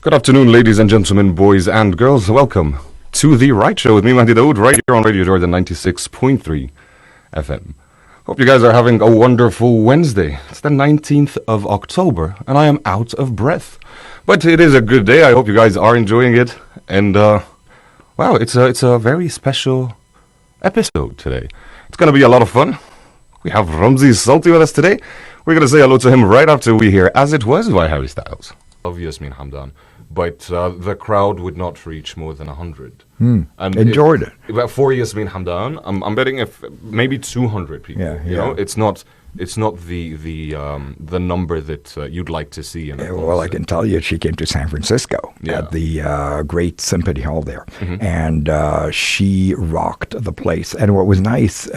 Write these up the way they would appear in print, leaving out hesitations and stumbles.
Good afternoon, ladies and gentlemen, boys and girls. Welcome to The Right Show with me, Mahdi Daoud, right here on Radio Jordan 96.3 FM. Hope you guys are having a wonderful Wednesday. It's the 19th of October, and I am out of breath. But it is a good day. I hope you guys are enjoying it. And, wow, it's a very special episode today. It's going to be a lot of fun. We have Ramzi Salti with us today. We're going to say hello to him right after we hear As It Was by Harry Styles. Of Yasmin Hamdan. But the crowd would not reach more than 100. And in Jordan. For Yasmin Hamdan, I'm betting if maybe 200 people. You know, it's not the number that you'd like to see. Well, I can tell you, she came to San Francisco at the great Symphony Hall there, and she rocked the place. And what was nice,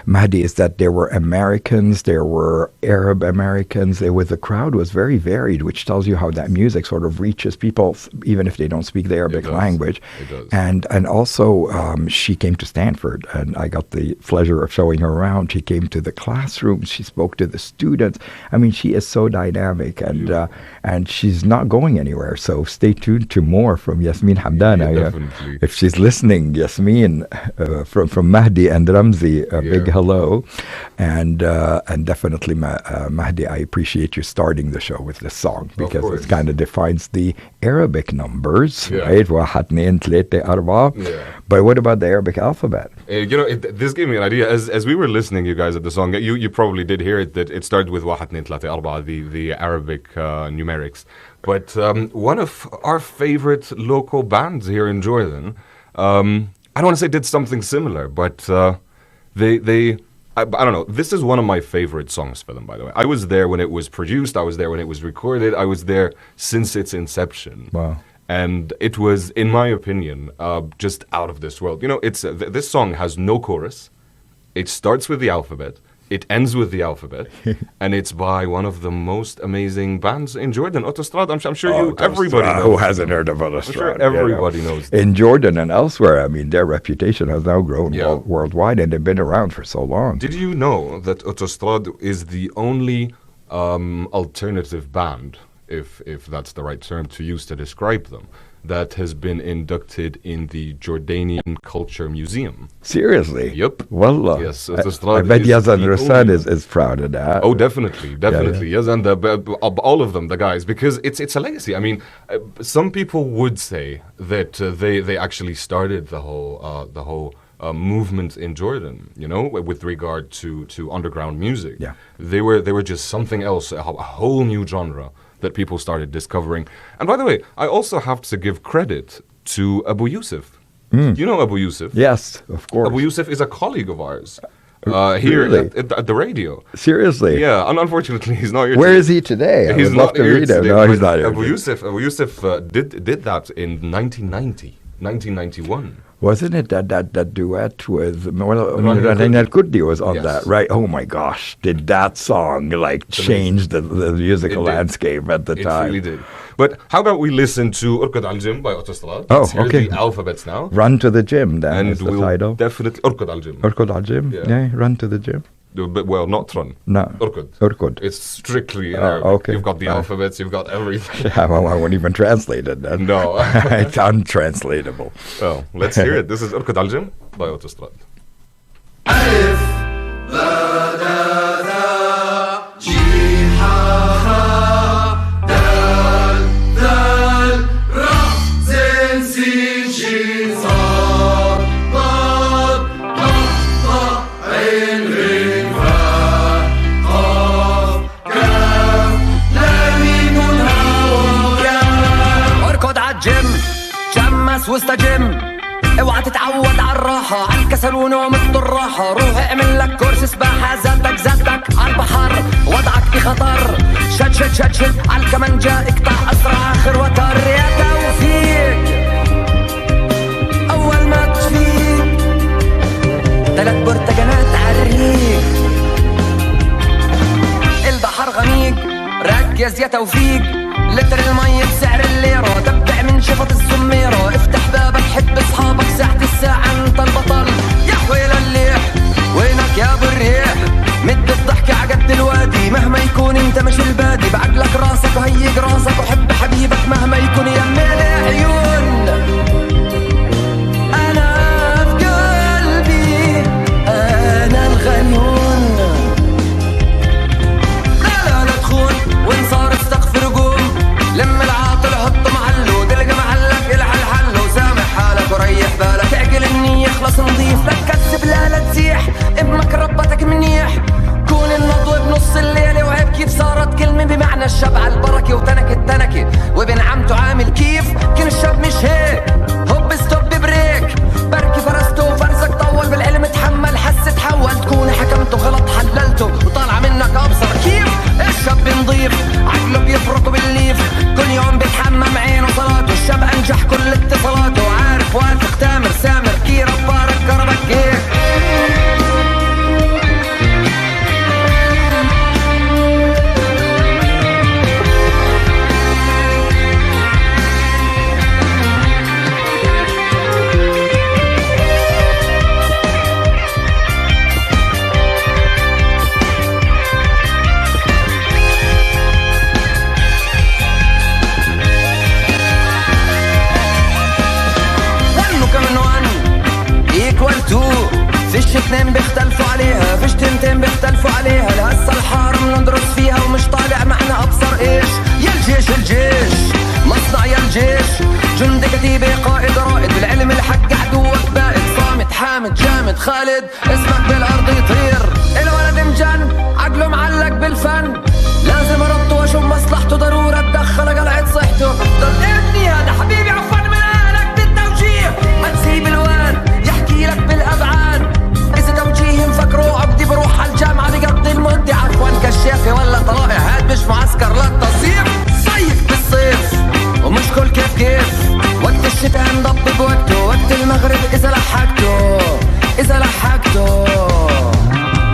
Mahdi, is that there were Americans, there were Arab Americans. The crowd was very varied, which tells you how that music sort of reaches people, even if they don't speak the Arabic language. It does. And also, she came to Stanford, and I got the pleasure of showing her around. She came to the classroom. She spoke to the students. I mean, she is so dynamic, and she's not going anywhere. So stay tuned to more from Yasmin Hamdan. Definitely. If she's listening, Yasmin, from Mahdi and Ramzi, a big hello. And definitely, Mahdi, I appreciate you starting the show with this song, because it kind of defines the Arabic numbers, right? واحد اثنين ثلاثة أربعة. But what about the Arabic alphabet? This gave me an idea. As we were listening, you guys, at the song, you probably did hear it, that it started with واحد اثنين ثلاثة أربعة, the Arabic numerics. But one of our favorite local bands here in Jordan, I don't want to say did something similar, but I don't know. This is one of my favorite songs for them, by the way. I was there when it was produced. I was there when it was recorded. I was there since its inception. Wow. And it was, in my opinion, just out of this world. You know, this song has no chorus. It starts with the alphabet. It ends with the alphabet, and it's by one of the most amazing bands in Jordan, Autostrad. I'm sure everybody knows. Who hasn't heard of Autostrad? I'm sure everybody knows. In Jordan and elsewhere, I mean, their reputation has now grown worldwide, and they've been around for so long. Did you know that Autostrad is the only alternative band, if that's the right term to use to describe them, that has been inducted in the Jordanian Culture Museum? Seriously? Yep. Wallah. Yes. I bet Yazan Rassan is proud of that. Oh, definitely. Yazan, all of them, the guys, because it's a legacy. I mean, some people would say that they actually started the whole movement in Jordan, you know, with regard to underground music. Yeah. They were just something else, a whole new genre that people started discovering. And by the way, I also have to give credit to Abu Yusuf. You know Abu Yusuf? Yes, of course. Abu Yusuf is a colleague of ours here at the radio. Seriously? Yeah, and unfortunately he's not here. Where is he today? He's not here today. No, he's not here. Abu Yusuf did that in 1991. Wasn't it that duet with Rahim al-Kurdi was on that, right? Oh my gosh, did that song change the musical landscape at the time? It really did. But how about we listen to Urkud al-Jim by Autostrad? Oh, okay. The alphabets now. Run to the Gym, then, and is the title. Definitely Urkud al-Jim. Urkud al-Jim? Yeah, Run to the Gym. But, well, not Run. No. Urkud. It's strictly Arabic. Okay. You've got the alphabets, you've got everything. Yeah, well, I won't even translate it then. No. It's untranslatable. Well, let's hear it. This is Urkud al-Jim by Autostrad. واستجم اوعى تتعود على الراحة على الكسل ونوم الراحة روح اعمل لك كورس سباحة زادك على البحر وضعك بخطر شد على الكمانجة اقطع اسرع اخر وتر يا توفيق اول ما تفيق 3 برتقانات عالريق البحر غميق ركز يا توفيق لتر المية بسعر الليرة دبع من شفط الزميرة افتح بابك حب اصحابك ساعة الساعة انت البطل يا حويل الليح وينك يا ابو الريح مد الضحكة عقد الوادي مهما يكون انت مش البادي بعقلك راسك وهيق راسك وحب حبيبك مهما يكون بارتي وتنك التنكي وابن عمته عامل كيف كان الشاب مش هيك هوب ستوب بريك بركي فرسته وفرزك طول بالعلم تحمل حس تحول تكون حكمته غلط حللته وطالع منك ابصر كيف الشاب نضيف عقله بيفرط بالليف كل يوم بيتحمم عينه صلاته الشاب انجح كل اتصالاته عارف واثق تامر سامر كي ربارك كربك هيك فيش اتنين بيختلفوا عليها فيش تنتين بيختلفوا عليها لهسه الحارم ندرس فيها ومش طالع معنا ابصر ايش يا الجيش الجيش مصنع يا الجيش جندي كتيبة قائد رائد بالعلم الحق عدوك بائد صامت حامد جامد خالد اسمك بالارض يطير الولد مجن عقله معلق بالفن لازم اربطه واشوف مصلحته ضرورة اتدخل قلعة صحته ضل ابني هذا حبيبي عفوا من اهلك بالتوجيه ما تسيب الواد يحكي لك بالابعاد مفكروا عبدي بروح على الجامعة بقضي المدة عفوا كشافة ولا طلائع هاد مش معسكر للتصيف صيف بالصيف ومش كل كيف وقت الشتاء نضبط بوقته وقت المغرب إذا لحقته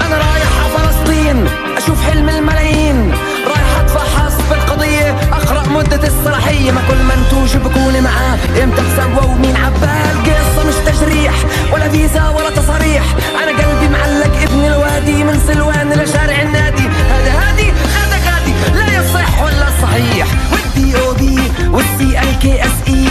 أنا رايح على فلسطين أشوف حلم الملايين رايح أتفحص بالقضية أقرأ مدة الصلاحية ما كل منتوج بكون معاه إمتى بسوى ومين عبال قصة مش تجريح ولا فيزا ولا تصاريح أنا قلبي معلق ابن الوادي من سلوان لشارع النادي هادي لا يصح ولا صحيح والدي او بي والسي ال كي اس اي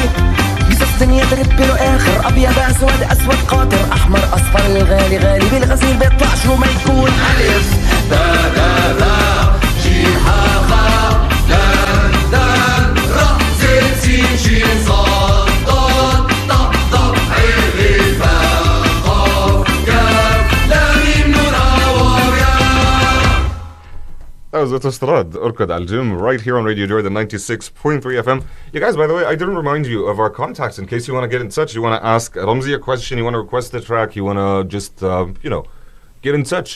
قصص دنيا ترب له اخر ابيض اسود قاطر احمر اصفر الغالي بالغسيل بيطلع شو ما يكون الف دا جيم ها خا دال را زين سين شين صاد ضاد ضب عين فا قاف كاف لام نون واو. That was Autostrad, Urkad Al-Jim, right here on Radio Jordan 96.3 FM. You guys, by the way, I didn't remind you of our contacts in case you want to get in touch. You want to ask Ramzi a question, you want to request a track, you want to just, get in touch,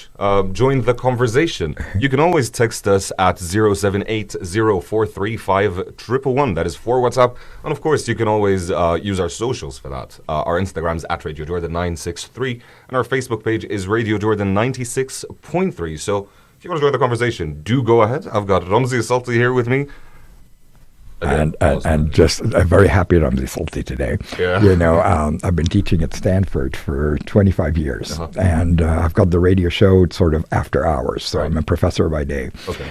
join the conversation. You can always text us at 078043511. That is for WhatsApp. And of course, you can always use our socials for that. Our Instagram's at Radio Jordan 963, and our Facebook page is Radio Jordan 96.3. So if you want to join the conversation, do go ahead. I've got Ramzi Salti here with me. And just I'm very happy Ramzi Salti today. Yeah. You know, I've been teaching at Stanford for 25 years, and I've got the radio show sort of after hours. So I'm a professor by day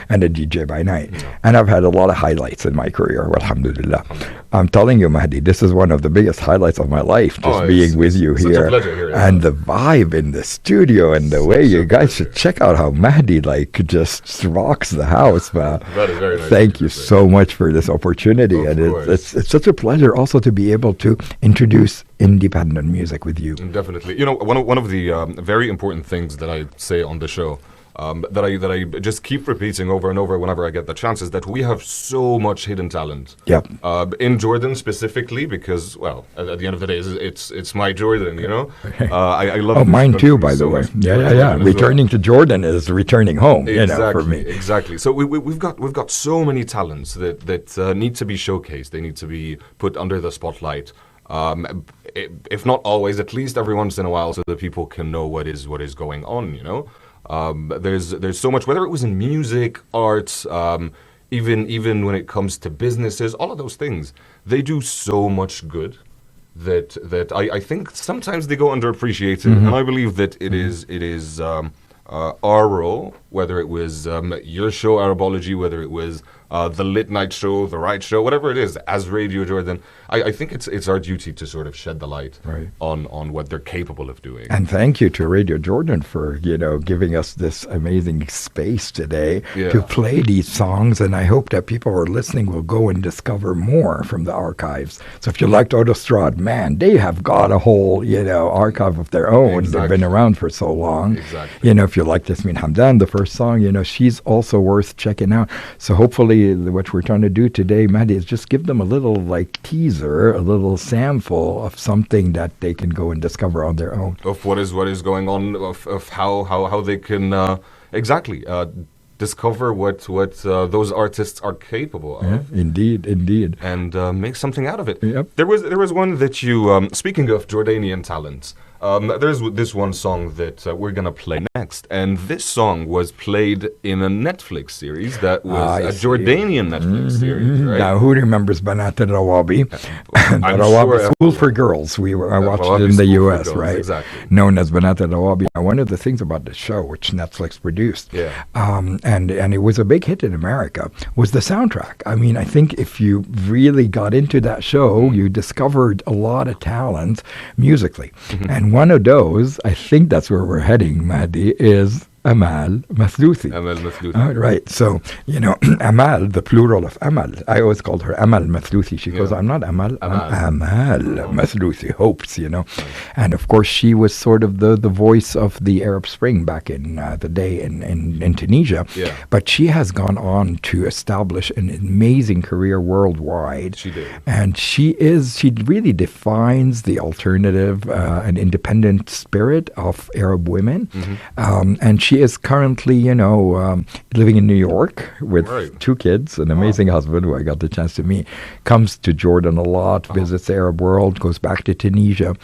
and a DJ by night. Yeah. And I've had a lot of highlights in my career. Alhamdulillah. I'm telling you, Mahdi, this is one of the biggest highlights of my life, just being with you here. A pleasure here. And the vibe in the studio and the way you guys should check out how Mahdi just rocks the house, man. That is very nice. Thank you so much for this opportunity. And it's such a pleasure also to be able to introduce independent music with you. Definitely. You know, one of the very important things that I say on the show, that I just keep repeating over and over whenever I get the chance, is that we have so much hidden talent. Yep. In Jordan specifically, because, well, at the end of the day, it's my Jordan, you know? I love Oh, mine too, by the way. Yeah. Returning to Jordan is returning home, for me. Exactly. So we've got so many talents that need to be showcased. They need to be put under the spotlight. If not always, at least every once in a while, so that people can know what is going on, you know? There's so much, whether it was in music, arts, even when it comes to businesses, all of those things, they do so much good that I think sometimes they go underappreciated, and I believe that it is our role, whether it was your show, Arabology, whether it was the Lit Night Show, the Right Show, whatever it is, as Radio Jordan, I think it's our duty to sort of shed the light on what they're capable of doing. And thank you to Radio Jordan for, giving us this amazing space today to play these songs. And I hope that people who are listening will go and discover more from the archives. So if you liked Autostrad, man, they have got a whole, archive of their own. Exactly. They've been around for so long. Exactly. If you like Yasmin Hamdan, the first song, she's also worth checking out. So hopefully really what we're trying to do today, Maddie, is just give them a little like teaser, a little sample of something that they can go and discover on their own. Of what is going on, of how they can exactly discover what those artists are capable of. Yeah, indeed. And make something out of it. Yep. There was one that you, speaking of Jordanian talent, there's this one song that we're going to play next. And this song was played in a Netflix series that was a Jordanian Netflix series, right? Now, who remembers Banat al-Rawabi? I'm Rawabi sure School for Girls. I watched Rawabi it in the School for U.S., Girls, right? exactly. Known as Banat al-Rawabi. Now, one of the things about the show, which Netflix produced, and it was a big hit in America, was the soundtrack. I mean, I think if you really got into that show, you discovered a lot of talent musically. And one of those, I think that's where we're heading, Mahdi, is Amal Mathlouthi. Amal Mathlouthi. Right. So, Amal, the plural of Amal. I always called her Amal Mathlouthi. She goes, I'm not Amal, I'm Amal Mathlouthi, hopes, And of course, she was sort of the voice of the Arab Spring back in the day in Tunisia. Yeah. But she has gone on to establish an amazing career worldwide. She did. And she really defines the alternative and independent spirit of Arab women. And she is currently, living in New York with 2 kids, an amazing husband who I got the chance to meet, comes to Jordan a lot, visits the Arab world, goes back to Tunisia,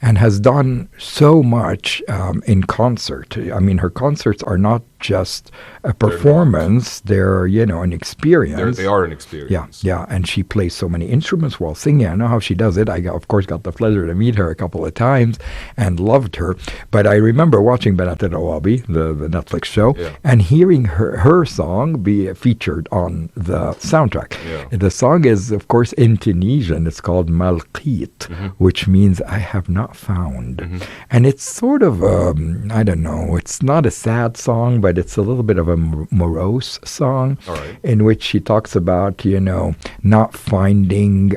and has done so much in concert. I mean, her concerts are not just a performance, they're an experience. They are an experience. Yeah, and she plays so many instruments while singing. I know how she does it. I, of course, got the pleasure to meet her a couple of times and loved her. But I remember watching Banat al-Rawabi, the Netflix show, and hearing her song be featured on the soundtrack. Yeah. The song is, of course, in Tunisian. It's called Malqit, which means I have not found. And it's sort of, I don't know, it's not a sad song, but it's a little bit of a morose song in which she talks about, not finding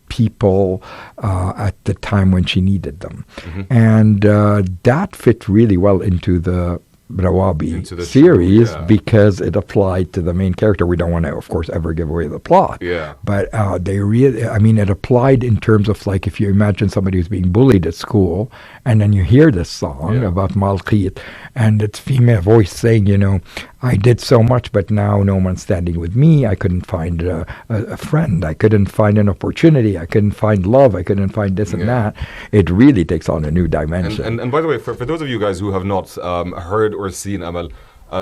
people at the time when she needed them. And that fit really well into the Rawabi series because it applied to the main character. We don't want to, of course, ever give away the plot. Yeah. But it applied in terms of like if you imagine somebody who's being bullied at school and then you hear this song about Malqit and it's female voice saying, I did so much, but now no one's standing with me. I couldn't find a friend. I couldn't find an opportunity. I couldn't find love. I couldn't find this and that. It really takes on a new dimension. And by the way, for those of you guys who have not heard or seen Amal,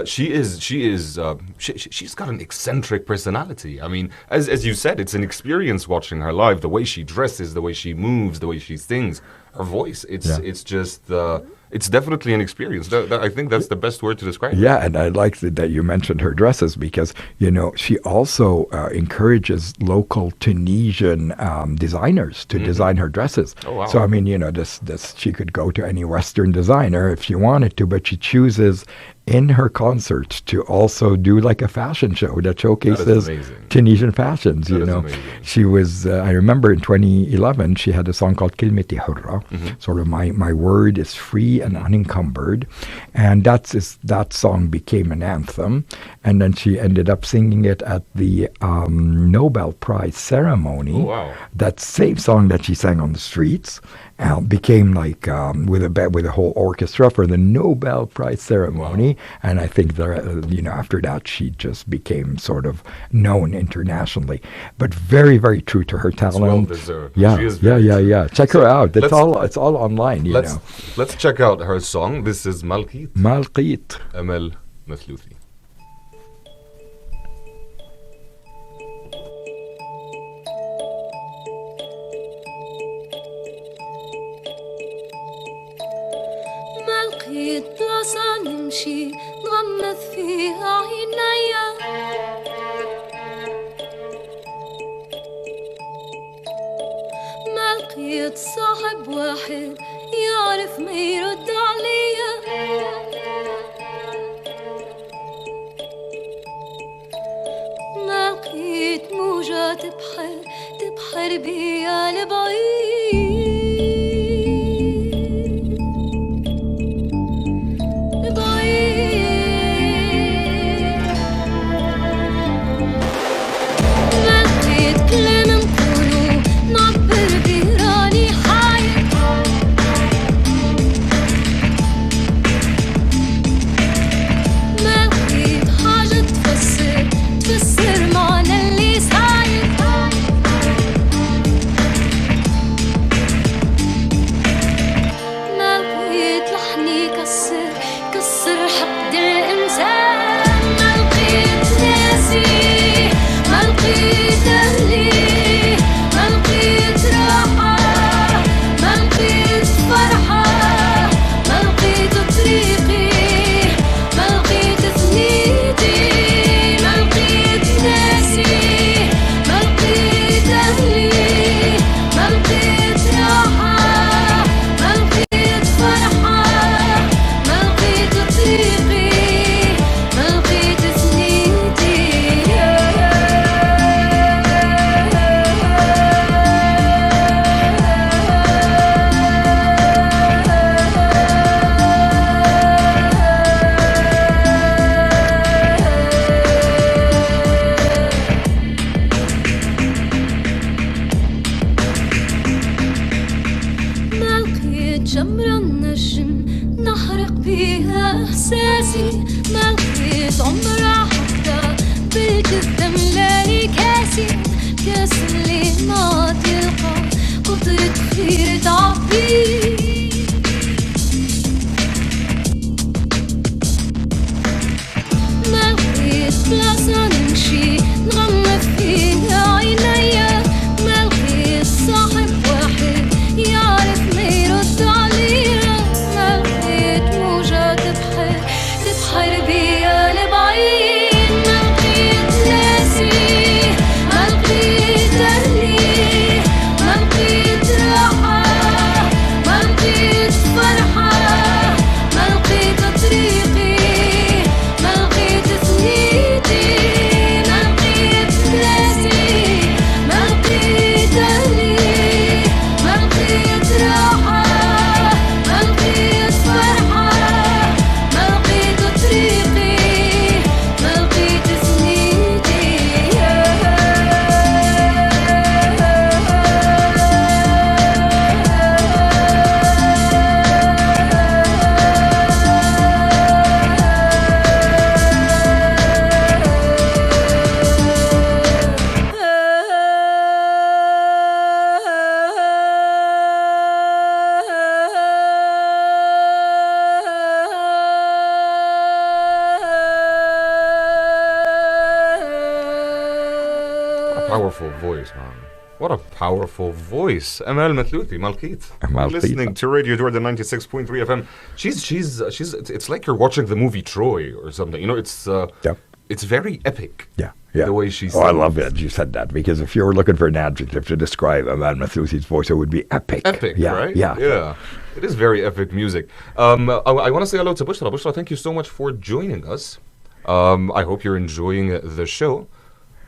she's got an eccentric personality. I mean, as you said, it's an experience watching her live. The way she dresses, the way she moves, the way she sings, her voice. It's just it's definitely an experience. I think that's the best word to describe it. Yeah, and I like that you mentioned her dresses because, she also encourages local Tunisian designers to design her dresses. Oh, wow. So, I mean, this she could go to any Western designer if she wanted to, but she chooses in her concerts to also do like a fashion show that showcases Tunisian fashions. Amazing. She was, I remember in 2011, she had a song called Kilmeti Hurra, sort of my word is free and unencumbered. And that song became an anthem. And then she ended up singing it at the Nobel Prize ceremony. Oh, wow. That same song that she sang on the streets became like with a whole orchestra for the Nobel Prize ceremony. Wow. And I think after that she just became sort of known internationally, but very, very true to her talent. It's well deserved. Yeah. Check her out. It's all online. Let's check out her song. This is Malqit. Amal Mathlouthi. لقيت بلاصة نمشي نغمض فيها عينيا ما لقيت صاحب واحد يعرف ما يرد عليا ما لقيت موجة تبحر بيا لبعيد Powerful voice, man. What a powerful voice. Amal Mathlouthi, Malkit. Listening to Radio Jordan 96.3 FM. It's like you're watching the movie Troy or something. You know, it's very epic. Yeah. The way she sings. Oh, I love it you said that, because if you were looking for an adjective to describe Amal Mathouthi's voice, it would be epic. Epic, right? Yeah. It is very epic music. I want to say hello to Bushra. Bushra, thank you so much for joining us. I hope you're enjoying the show.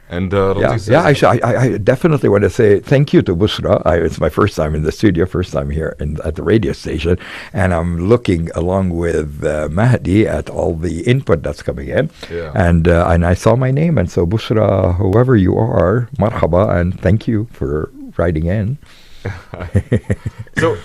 And I definitely want to say thank you to Bushra. It's my first time in the studio, first time here at the radio station, and I'm looking along with Mahdi at all the input that's coming in. Yeah. And I saw my name, and so Bushra, whoever you are, marhaba, and thank you for writing in. So,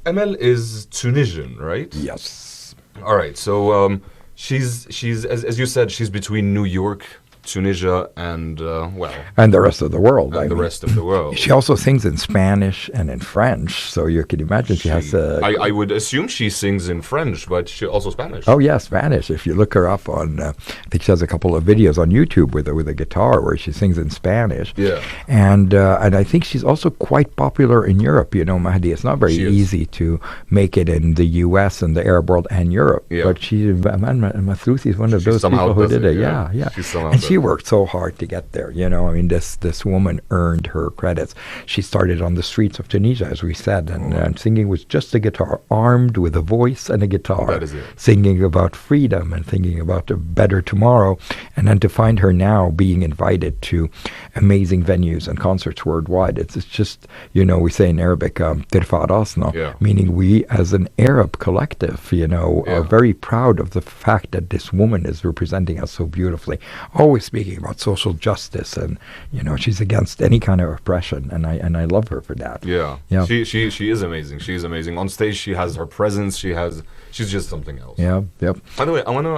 Amal is Tunisian, right? Yes. All right. So she's as you said, she's between New York, Tunisia, and and the rest of the world. And the rest of the world. She also sings in Spanish and in French, so you can imagine she has. I would assume she sings in French, but she also Spanish. Oh yeah, Spanish. If you look her up on, I think she has a couple of videos on YouTube with a guitar where she sings in Spanish. Yeah. And I think she's also quite popular in Europe. You know, Mahdi, it's not very easy to make it in the U.S. and the Arab world and Europe. Yeah. But Mathlouthi is one of those people who did it. Yeah. She worked so hard to get there. You know, I mean, this woman earned her credits. She started on the streets of Tunisia, as we said, and singing with just a guitar, armed with a voice and a guitar. That is it. Singing about freedom and thinking about a better tomorrow. And then to find her now being invited to amazing venues and concerts worldwide, it's just, you know, we say in Arabic, tirfa rasna, meaning we as an Arab collective, you know, are very proud of the fact that this woman is representing us so beautifully. Always speaking about social justice, and you know, she's against any kind of oppression, and I love her for that. Yeah. She is amazing. She's amazing on stage. She has her presence. She's just something else. Yep. By the way, I wanna.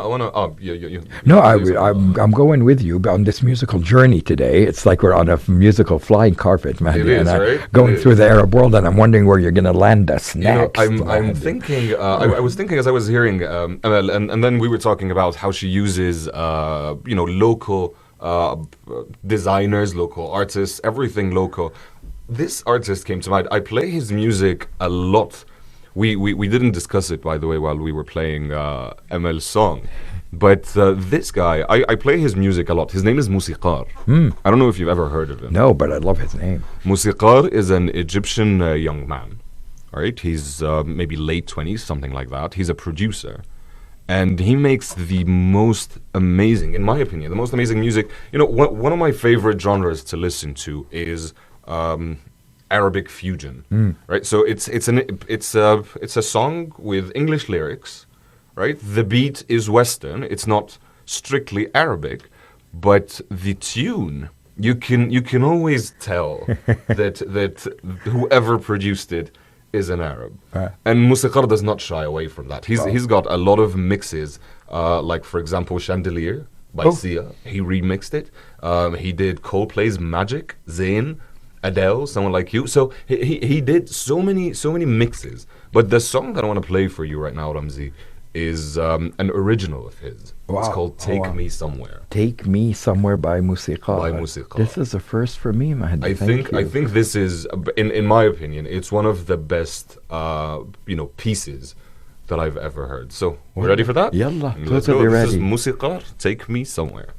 I'm going with you on this musical journey today. It's like we're on a musical flying carpet, man. It is, right? Going through the Arab world, and I'm wondering where you're going to land us next. You know, I'm thinking. I was thinking as I was hearing Amal, and then we were talking about how she uses, local designers, local artists, everything local. This artist came to mind. I play his music a lot. We didn't discuss it, by the way, while we were playing Amal's song. But this guy, I play his music a lot. His name is Musiqar. I don't know if you've ever heard of him. No, but I love his name. Musiqar is an Egyptian young man. All right, he's maybe late 20s, something like that. He's a producer. And he makes the most amazing, in my opinion, the most amazing music. You know, one of my favorite genres to listen to is Arabic fusion, right? So it's a song with English lyrics, right? The beat is Western. It's not strictly Arabic, but the tune, you can always tell that whoever produced it is an Arab. And Musiqar does not shy away from that. He's got a lot of mixes, like, for example, Chandelier by Sia. He remixed it. He did Coldplay's Magic, Zayn, Adele, Someone Like You. So he did so many mixes. But the song that I want to play for you right now, Ramzi, is an original of his. Wow. It's called Take Me Somewhere. Take Me Somewhere by Musiqar. This is a first for me, Mahdi. I think this is, in my opinion, it's one of the best pieces that I've ever heard. So, we're ready for that? Yalla, let's go. Ready. This is Musiqar, Take Me Somewhere.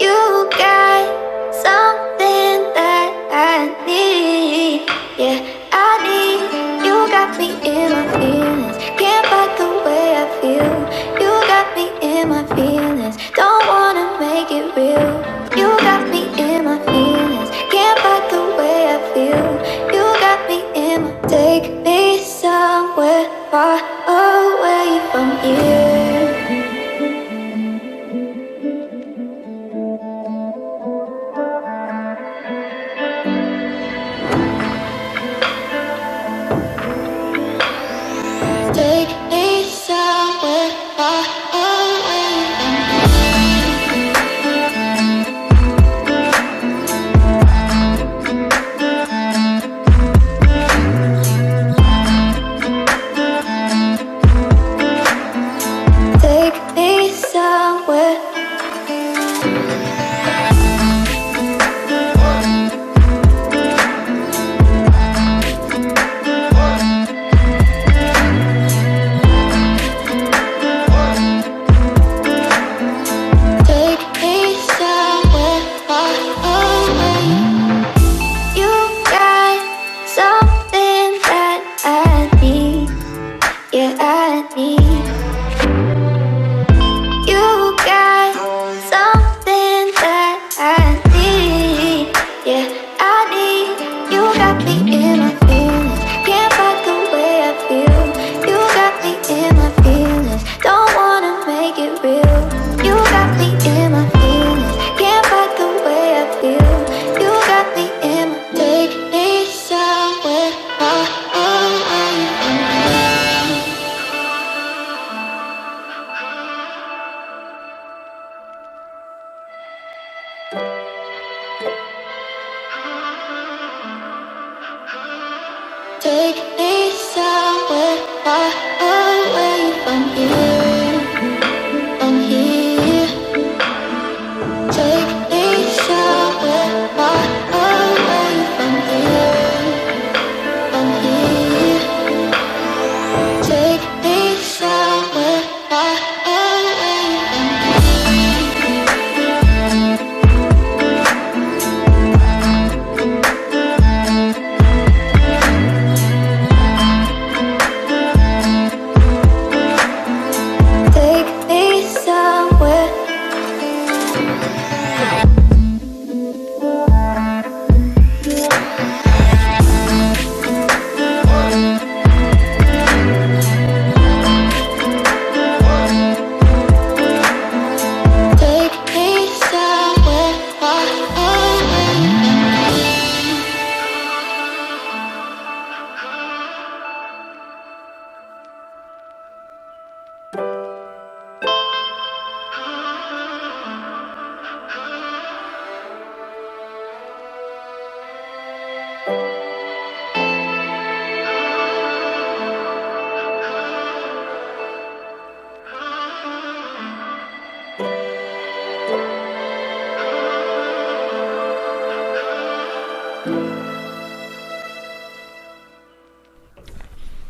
You got something that I need. Yeah, I need. You got me in my feelings. Can't fight the way I feel. You got me in my feelings. Don't wanna make it real. You got me in my feelings. Can't fight the way I feel. You got me in my. Take me somewhere far away from here. Take me somewhere far away from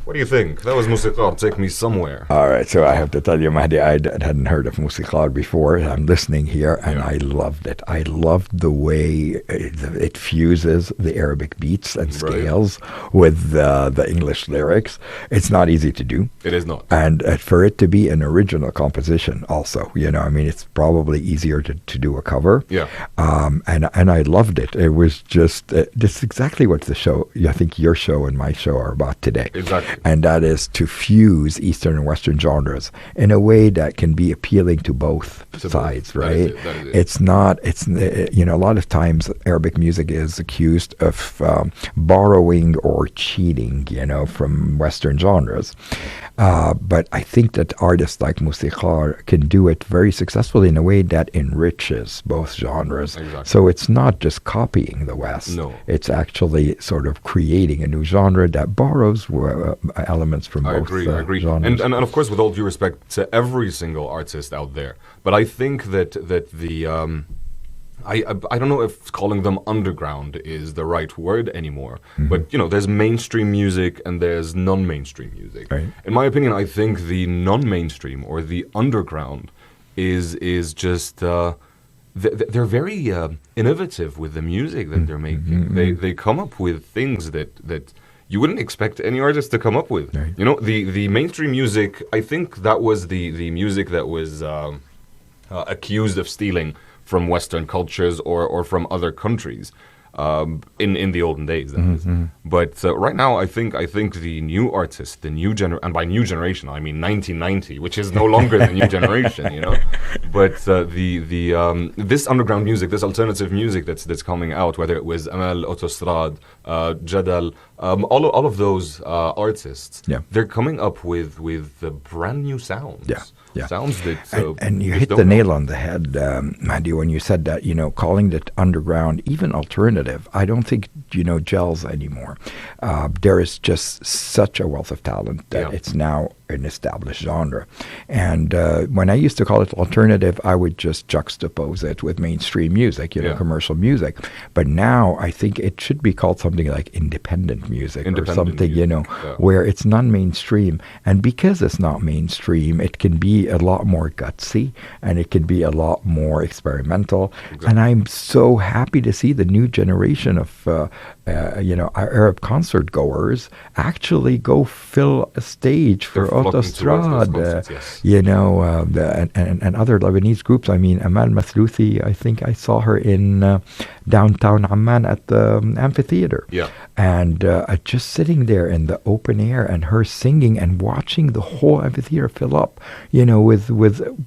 What do you think? That was Musiqar, Take Me Somewhere. All right, so I have to tell you, Mahdi, hadn't heard of Musiqar before. I'm listening here, and I loved it. I loved the way it fuses the Arabic beats and scales with the English lyrics. It's not easy to do. It is not. And for it to be an original composition also, I mean, it's probably easier to do a cover. Yeah. And I loved it. It was just, this is exactly what the show, I think your show and my show are about today. Exactly. And that is to fuse Eastern and Western genres in a way that can be appealing to both sides, right? That is it. It's not, a lot of times Arabic music is accused of borrowing or cheating, from Western genres. But I think that artists like Musiqar can do it very successfully in a way that enriches both genres. Exactly. So it's not just copying the West. No. It's actually sort of creating a new genre that borrows elements from both I agree. genres. And of course, with all due respect to every single artist out there, but I think that the I don't know if calling them underground is the right word anymore, but there's mainstream music and there's non-mainstream music. Right. In my opinion, I think the non-mainstream or the underground is just they're very innovative with the music that they're making. They come up with things that you wouldn't expect any artist to come up with. Right. The mainstream music, I think that was the music that was accused of stealing from Western cultures or from other countries in the olden days. That is. But right now, I think the new artist, the new and by new generation, I mean 1990, which is no longer the new generation, But this underground music, this alternative music that's coming out, whether it was Amal, Autostrad, Jadal, all of those artists, they're coming up with brand new sounds. Yeah. Sounds that and you hit the nail on the head, Mahdi, when you said that, calling it underground, even alternative, I don't think, gels anymore. There is just such a wealth of talent that it's now an established genre. And when I used to call it alternative, I would just juxtapose it with mainstream music, commercial music. But now I think it should be called something like independent music or something, where it's non-mainstream. And because it's not mainstream, it can be a lot more gutsy and it can be a lot more experimental. Exactly. And I'm so happy to see the new generation of our Arab concert goers actually go fill a stage for Autostrad, and other Lebanese groups. I mean, Amal Mathlouthi, I think I saw her in downtown Amman at the amphitheater. Yeah. And just sitting there in the open air and her singing and watching the whole amphitheater fill up, with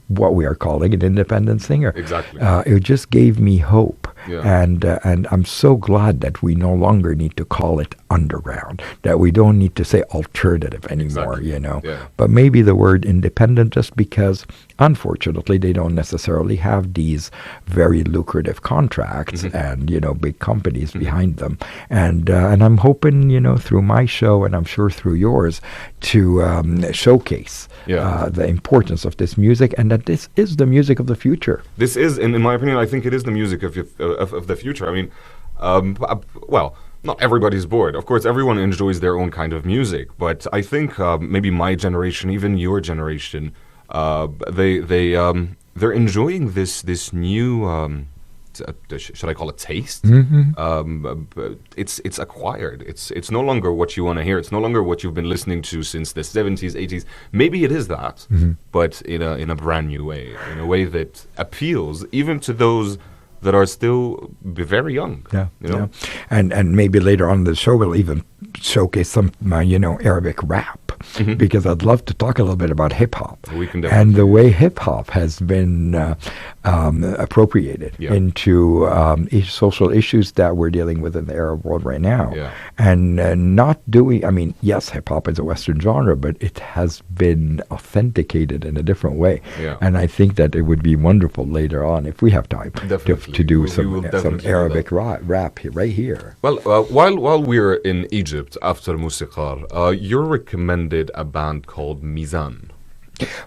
what we are calling an independent singer. Exactly. It just gave me hope. Yeah. And I'm so glad that we no longer need to call it underground, that we don't need to say alternative anymore, Exactly. Yeah. But maybe the word independent, just because, unfortunately, they don't necessarily have these very lucrative contracts and, big companies behind them. And I'm hoping, through my show, and I'm sure through yours, to showcase the importance of this music and that this is the music of the future. This is, in my opinion, I think it is the music of the future. I mean, well, not everybody's bored. Of course, everyone enjoys their own kind of music. But I think maybe my generation, even your generation, they're enjoying this new. Should I call it taste? It's acquired. It's no longer what you want to hear. It's no longer what you've been listening to since the 70s, 80s. Maybe it is that, but in a brand new way, in a way that appeals even to those that are still very young. Yeah. And maybe later on in the show we'll even showcase some Arabic rap. Because I'd love to talk a little bit about hip-hop and the way hip-hop has been appropriated into social issues that we're dealing with in the Arab world right now. And not doing, I mean, yes, hip-hop is a Western genre, but it has been authenticated in a different way. And I think that it would be wonderful later on, if we have time, to do some Arabic rap right here. Well, while we're in Egypt after Musiqar, you're recommended a band called Mizan.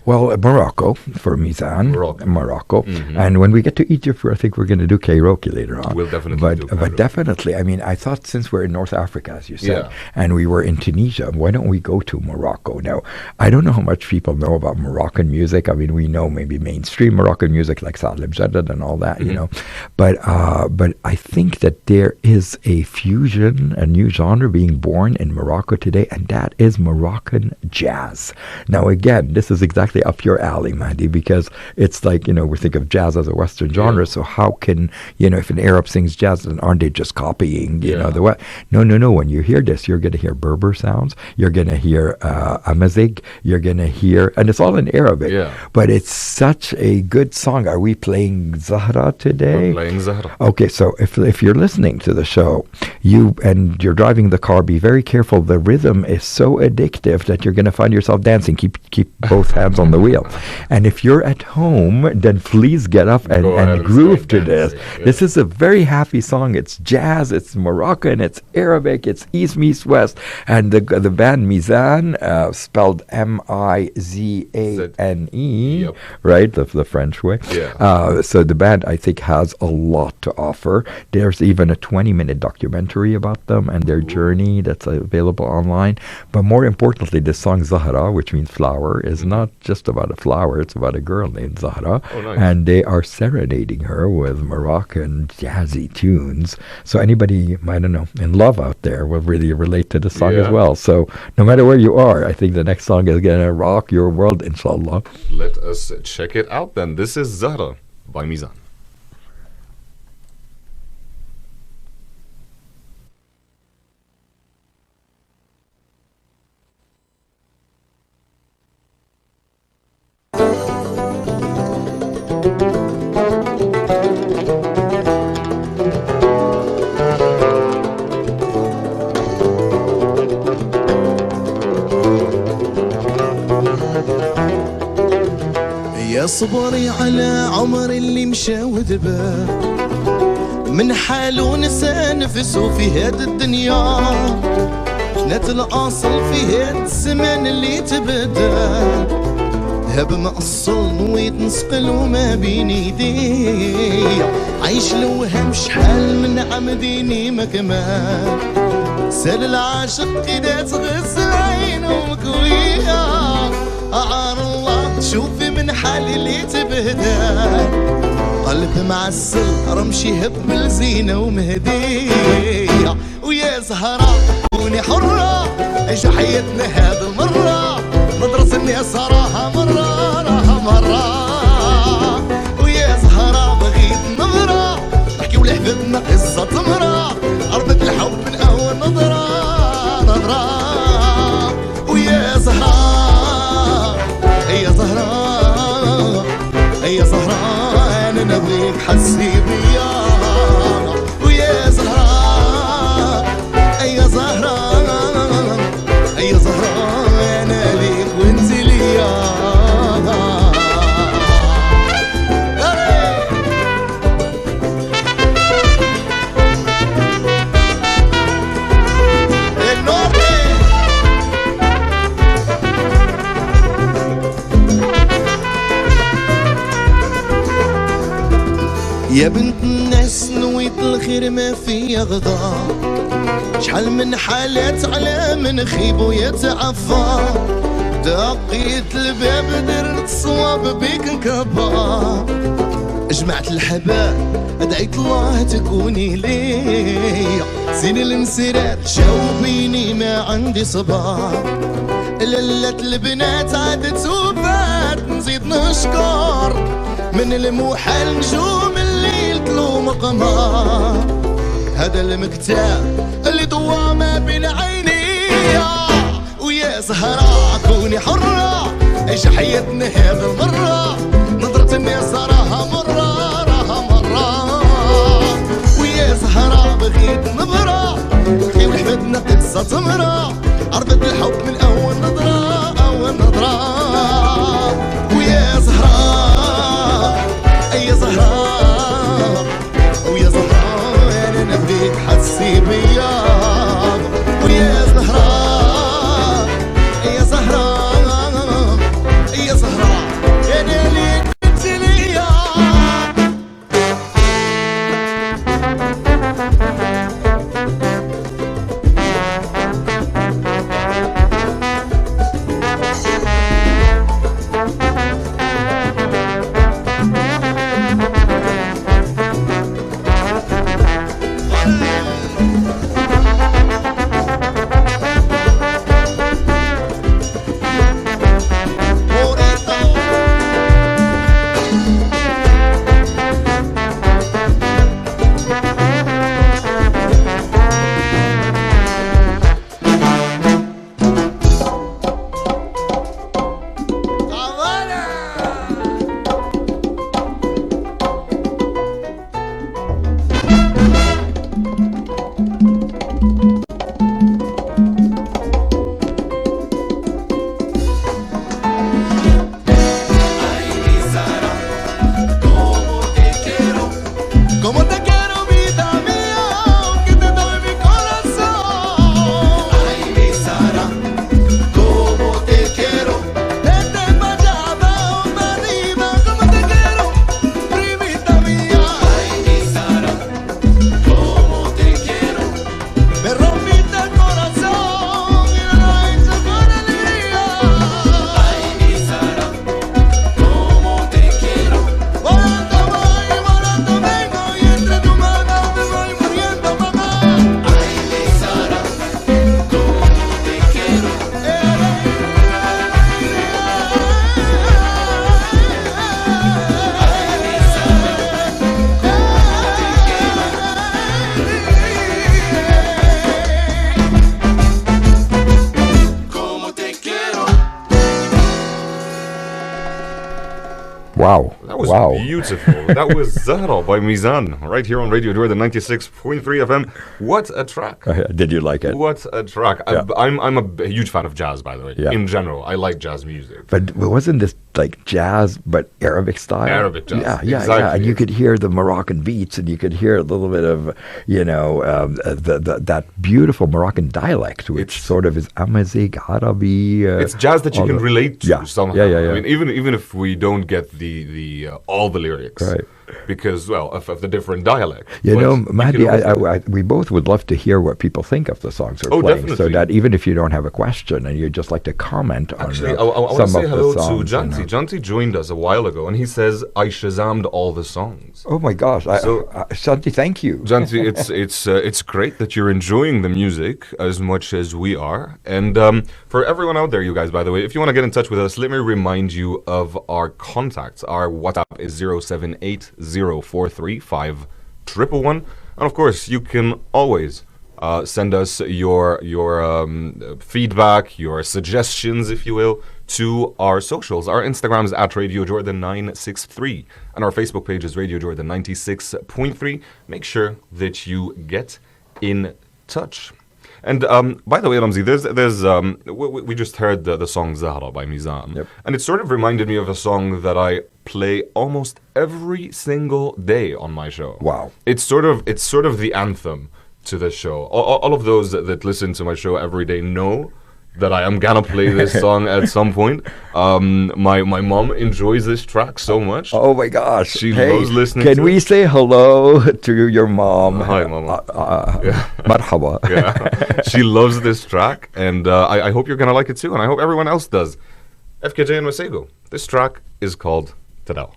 Well, Morocco for Mizan. Morocco. Mm-hmm. And when we get to Egypt, I think we're going to do karaoke later on. We'll definitely do karaoke. But definitely, I mean, I thought since we're in North Africa, as you said, Yeah. and we were in Tunisia, why don't we go to Morocco? Now, I don't know how much people know about Moroccan music. I mean, we know maybe mainstream Moroccan music like Saad al-Mjaddad and all that, you know. But I think that there is a fusion, a new genre being born in Morocco today, and that is Moroccan jazz. Now, again, this is exactly up your alley, Mahdi, because it's like, you know, we think of jazz as a Western genre, so how can, you know, if an Arab sings jazz, then aren't they just copying, you know, the what? No. When you hear this, you're going to hear Berber sounds, you're going to hear Amazigh, you're going to hear, and it's all in Arabic, but it's such a good song. Are we playing Zahra today? We're playing Zahra. Okay, so if you're listening to the show, and you're driving the car, be very careful. The rhythm is so addictive that you're going to find yourself dancing. Keep both hands on the wheel. And if you're at home, then please get up and groove to this. Yeah. This is a very happy song. It's jazz, it's Moroccan, it's Arabic, it's East meets West. And the band Mizan, spelled Mizane, right? The French way. Yeah. So the band, I think, has a lot to offer. There's even a 20-minute documentary about them and their journey that's available online. But more importantly, the song Zahra, which means flower, is not just about a flower. It's about a girl named Zahra. Oh, nice. And they are serenading her with Moroccan jazzy tunes. So anybody, I don't know, in love out there will really relate to the song as well. So no matter where you are, I think the next song is going to rock your world, inshallah. Let us check it out then. This is Zahra by Mizan. يا صبري على عمر اللي مشى وذبه من حاله نسى نفسه في هاد الدنيا جنات الأصل في هاد الزمان اللي تبدا هب مقصل نويت نسقل وما بين ايديا عيش الوهم شحال من عمديني ما كمان سال العاشق كدا تغسل عينه مكويه أعار الله شوفي من حالي اللي تبهدى قلب معسل رمشي هب بالزينة ومهدية ويا زهرة كوني حرة عيش حياتنا هاد المرة ندرس الناس راها مرة ويا زهرة بغيت نظرة نحكي ولحبتنا قصة مرة أرضك الحب من أول نظرة ويا زهرة يا زهرة يا زهرة أنا نبغيك حسي بيا ويا زهرة يا زهرة يا زهرة أنا ليك وانت ليا يا بنت الناس نويت الخير ما في غضا شحال من حالات على من خيب ويتعفى دقيت الباب درت صواب بيك نكبا جمعت الحباب دعيت الله تكوني ليا زين المسيرات جاوبيني ما عندي صبار للت البنات عادت وفات نزيد نشكر من المحال نجوم الليل تلوم قمر هذا المكتاب اللي ضوى ما بين عيني ويا زهرة كوني حرة عيش حياتنا هذا المرة نظرة الناس راها مرة ويا زهرة بغيت نظرة نحكي وحدتنا قصة مرة عرضت الحب من أول نظرة ويا زهرة يا زهرة ويا زهرة أنا نبغيك حسي بيا ويا زهرة يا زهرة يا زهرة Wow. That was wow. beautiful. That was Zahra by Mizan, right here on Radio Jordan 96.3 FM. What a track. Did you like it? What a track. Yeah. I'm a huge fan of jazz, by the way. Yeah. In general, I like jazz music. But wasn't this like jazz, but Arabic style? Arabic jazz. Yeah. Exactly. And you could hear the Moroccan beats, and you could hear a little bit of, that beautiful Moroccan dialect, which sort of is Amazigh, Arabi. It's jazz that you can relate to somehow. Yeah. I mean, even if we don't get the all the lyrics, right? Because of the different dialect. You know, But Mahdi, can we both would love to hear what people think of the songs we're playing, so definitely. that even if you don't have a question and you'd just like to comment Actually, on I want to some say of hello the songs. to Janti. Janti joined us a while ago, and he says, I Shazammed all the songs. Oh my gosh. Santi, thank you. Janti, it's great that you're enjoying the music as much as we are. And for everyone out there, you guys, by the way, if you want to get in touch with us, let me remind you of our contacts. Our WhatsApp is 078043511. And of course, you can always send us your feedback, your suggestions, if you will, to our socials. Our Instagram is at Radio Jordan 963, and our Facebook page is Radio Jordan 96.3. Make sure that you get in touch. And by the way, Ramzi, we just heard the song Zahra by Mizan, Yep. and it sort of reminded me of a song that I play almost every single day on my show. Wow. It's sort of the anthem to the show. All of those that listen to my show every day know that I am gonna play this song at some point. My mom enjoys this track so much. Oh my gosh. She loves listening Can to we it. say hello to your mom? Hi, Mama. Marhaba. Yeah, she loves this track, and I hope you're gonna like it too, and I hope everyone else does. FKJ and Masego. This track is called Tadal.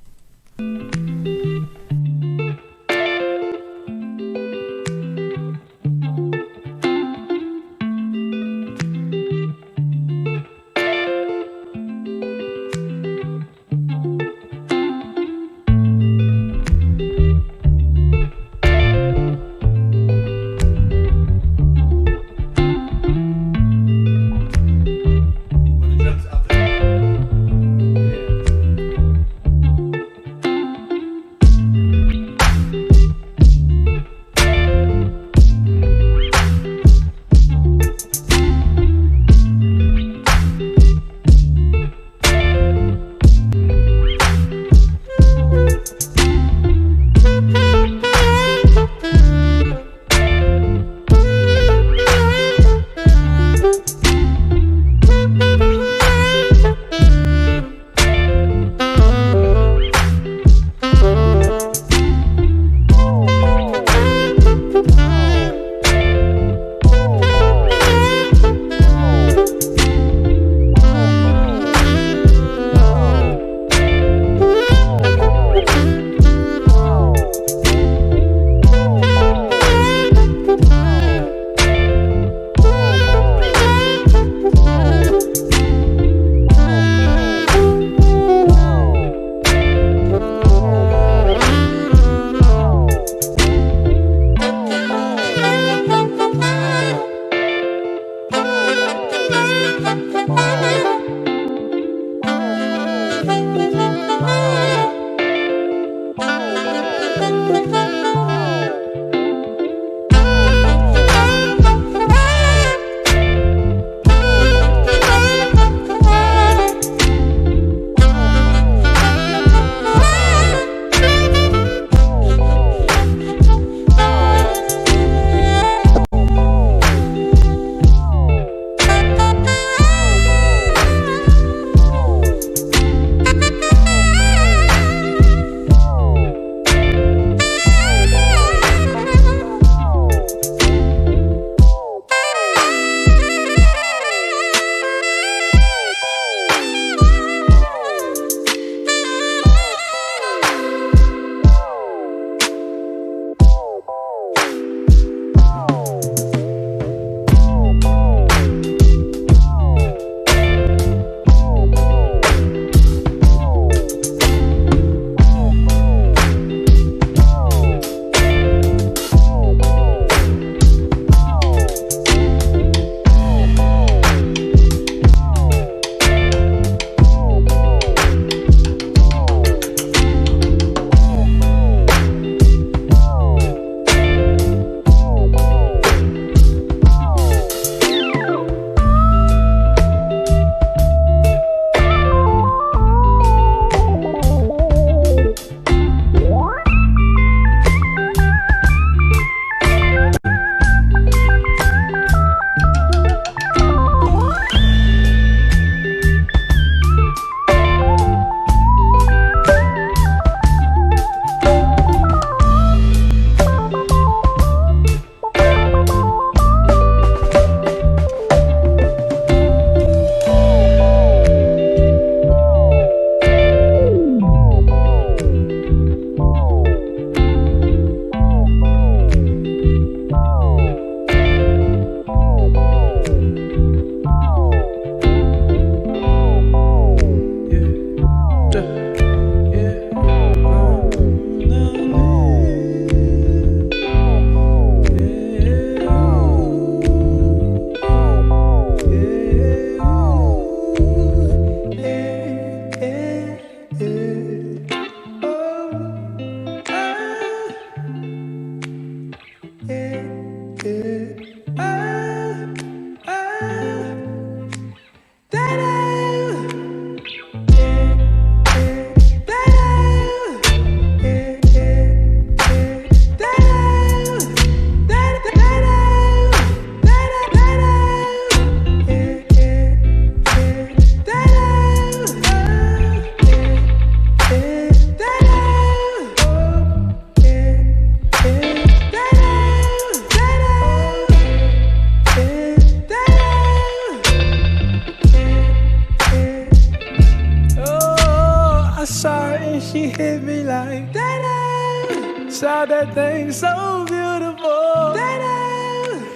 she hit me like that. Saw that thing so beautiful. That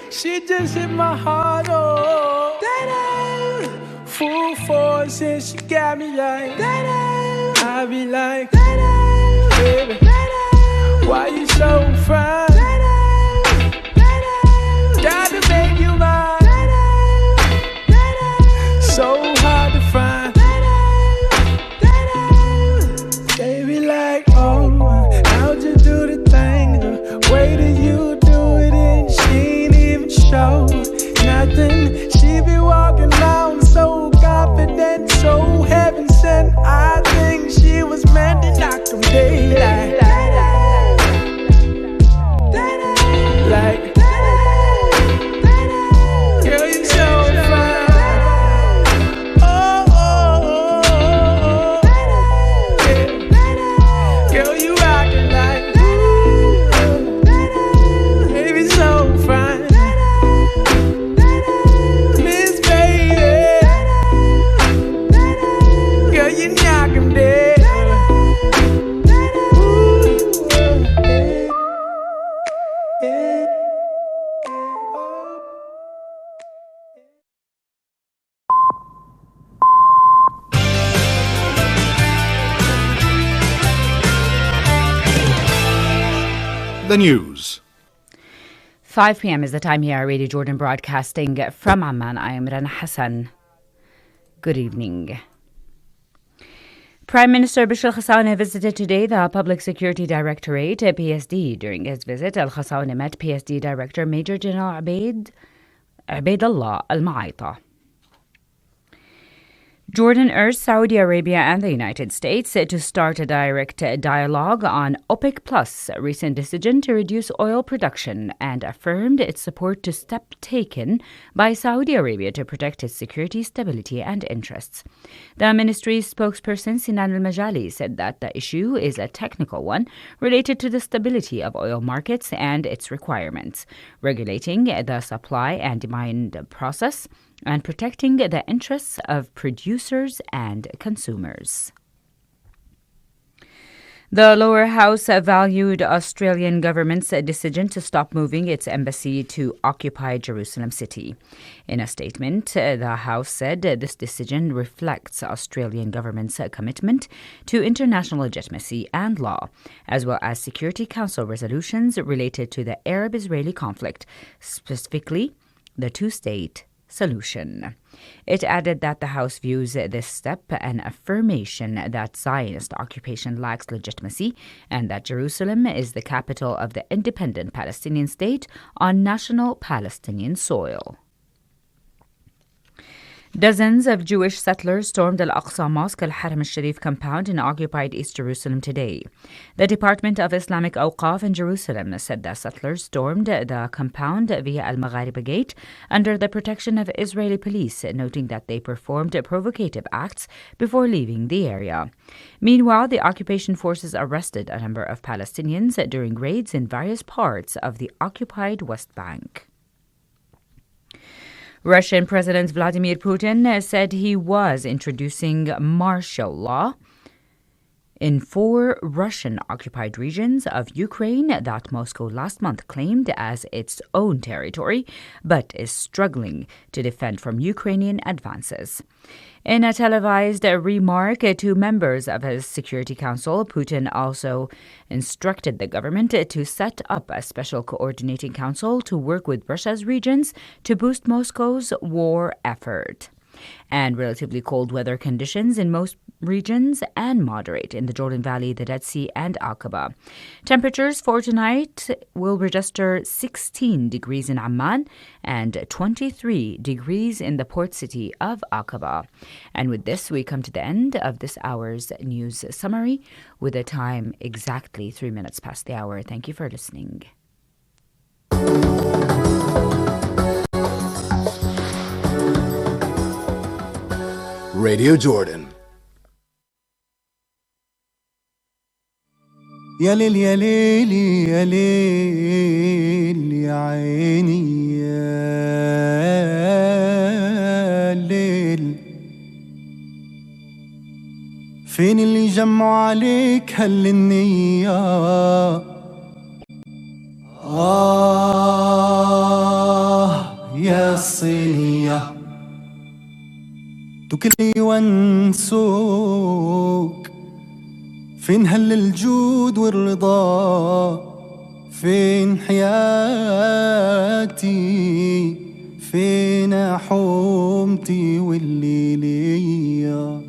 she just hit my heart. Oh, that full force and she got me like that. I be like that, baby. Why you so fine? Gotta make you mine. So hard to find. Baby, like, oh, how'd you do the thing? The way that you do it, and she ain't even show nothing. She be walking around so confident, so heaven sent. I think she was meant to knock them daylight. Like, girl, you so fine. Oh, oh, oh, oh. Yeah. Girl, you rockin' like, baby, so fine. Miss Baby, girl, you knock 'em dead. The news. 5 p.m. is the time here at Radio Jordan broadcasting from Amman. I am Rana Hassan. Good evening. Prime Minister Bashir al-Khassaouni visited today the Public Security Directorate, PSD. During his visit, al-Khassaouni met PSD Director Major General Ubaidullah al-Ma'aita. Jordan urged Saudi Arabia and the United States to start a direct dialogue on OPEC Plus' recent decision to reduce oil production and affirmed its support to step taken by Saudi Arabia to protect its security, stability and interests. The ministry's spokesperson Sinan al-Majali said that the issue is a technical one related to the stability of oil markets and its requirements, regulating the supply and demand process, and protecting the interests of producers and consumers. The lower house valued Australian government's decision to stop moving its embassy to occupied Jerusalem city. In a statement, the House said this decision reflects Australian government's commitment to international legitimacy and law, as well as Security Council resolutions related to the Arab-Israeli conflict, specifically the two-state solution. It added that the House views this step an affirmation that Zionist occupation lacks legitimacy and that Jerusalem is the capital of the independent Palestinian state on national Palestinian soil. Dozens of Jewish settlers stormed Al-Aqsa Mosque Al-Haram Al-Sharif compound in occupied East Jerusalem today. The Department of Islamic Awqaf in Jerusalem said the settlers stormed the compound via Al-Maghariba Gate under the protection of Israeli police, noting that they performed provocative acts before leaving the area. Meanwhile, the occupation forces arrested a number of Palestinians during raids in various parts of the occupied West Bank. Russian President Vladimir Putin said he was introducing martial law in 4 Russian-occupied regions of Ukraine that Moscow last month claimed as its own territory, but is struggling to defend from Ukrainian advances. In a televised remark to members of his Security Council, Putin also instructed the government to set up a special coordinating council to work with Russia's regions to boost Moscow's war effort. And relatively cold weather conditions in most regions and moderate in the Jordan Valley, the Dead Sea, and Aqaba. Temperatures for tonight will register 16 degrees in Amman and 23 degrees in the port city of Aqaba. And with this, we come to the end of this hour's news summary with a time exactly 3 minutes past the hour. Thank you for listening. Radio Jordan. يا ليل يا ليل يا ليل يا عيني يا ليل فين اللي جمعوا عليك هالنية يا الصينية دوك اللي ونسوك فين هل الجود والرضا فين حياتي فين حومتي والليلية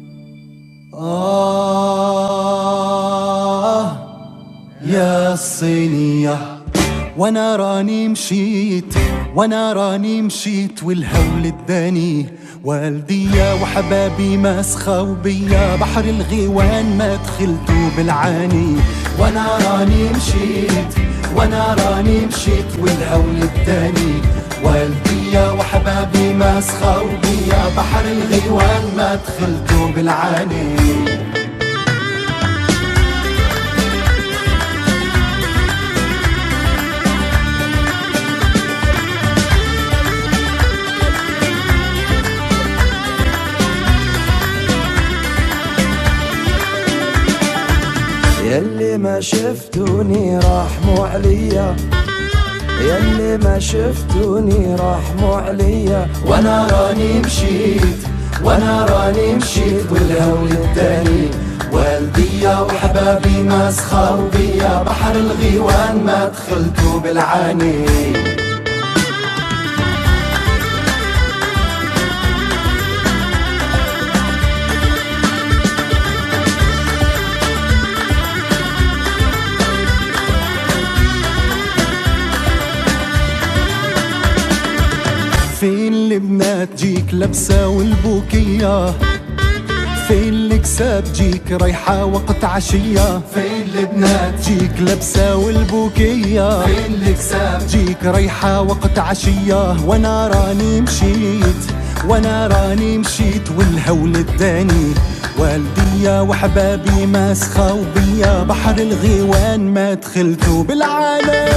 يا الصينية وانا راني مشيت والهول اداني والديا وحبابي ما سخاو بيا بحر الغيوان ما دخلتو بالعاني وانا راني مشيت والهول اداني والديا وحبابي ما سخاو بيا بحر الغيوان ما دخلتو بالعاني يلي ما شفتوني راحموا عليا يلي ما شفتوني راحموا عليا وانا راني مشيت والهول الداني والديا وحبابي ما سخاو بيا بحر الغيوان ما دخلتو بالعاني فين البنات جيك لابسة والبوكية فين الكساب جيك رايحة وقت عشية فين البنات جيك لابسة والبوكية فين الكساب جيك رايحة وقت عشية وانا راني مشيت والهول اداني والديا وحبابي ما سخاو بيا بحر الغيوان ما دخلتو بالعالم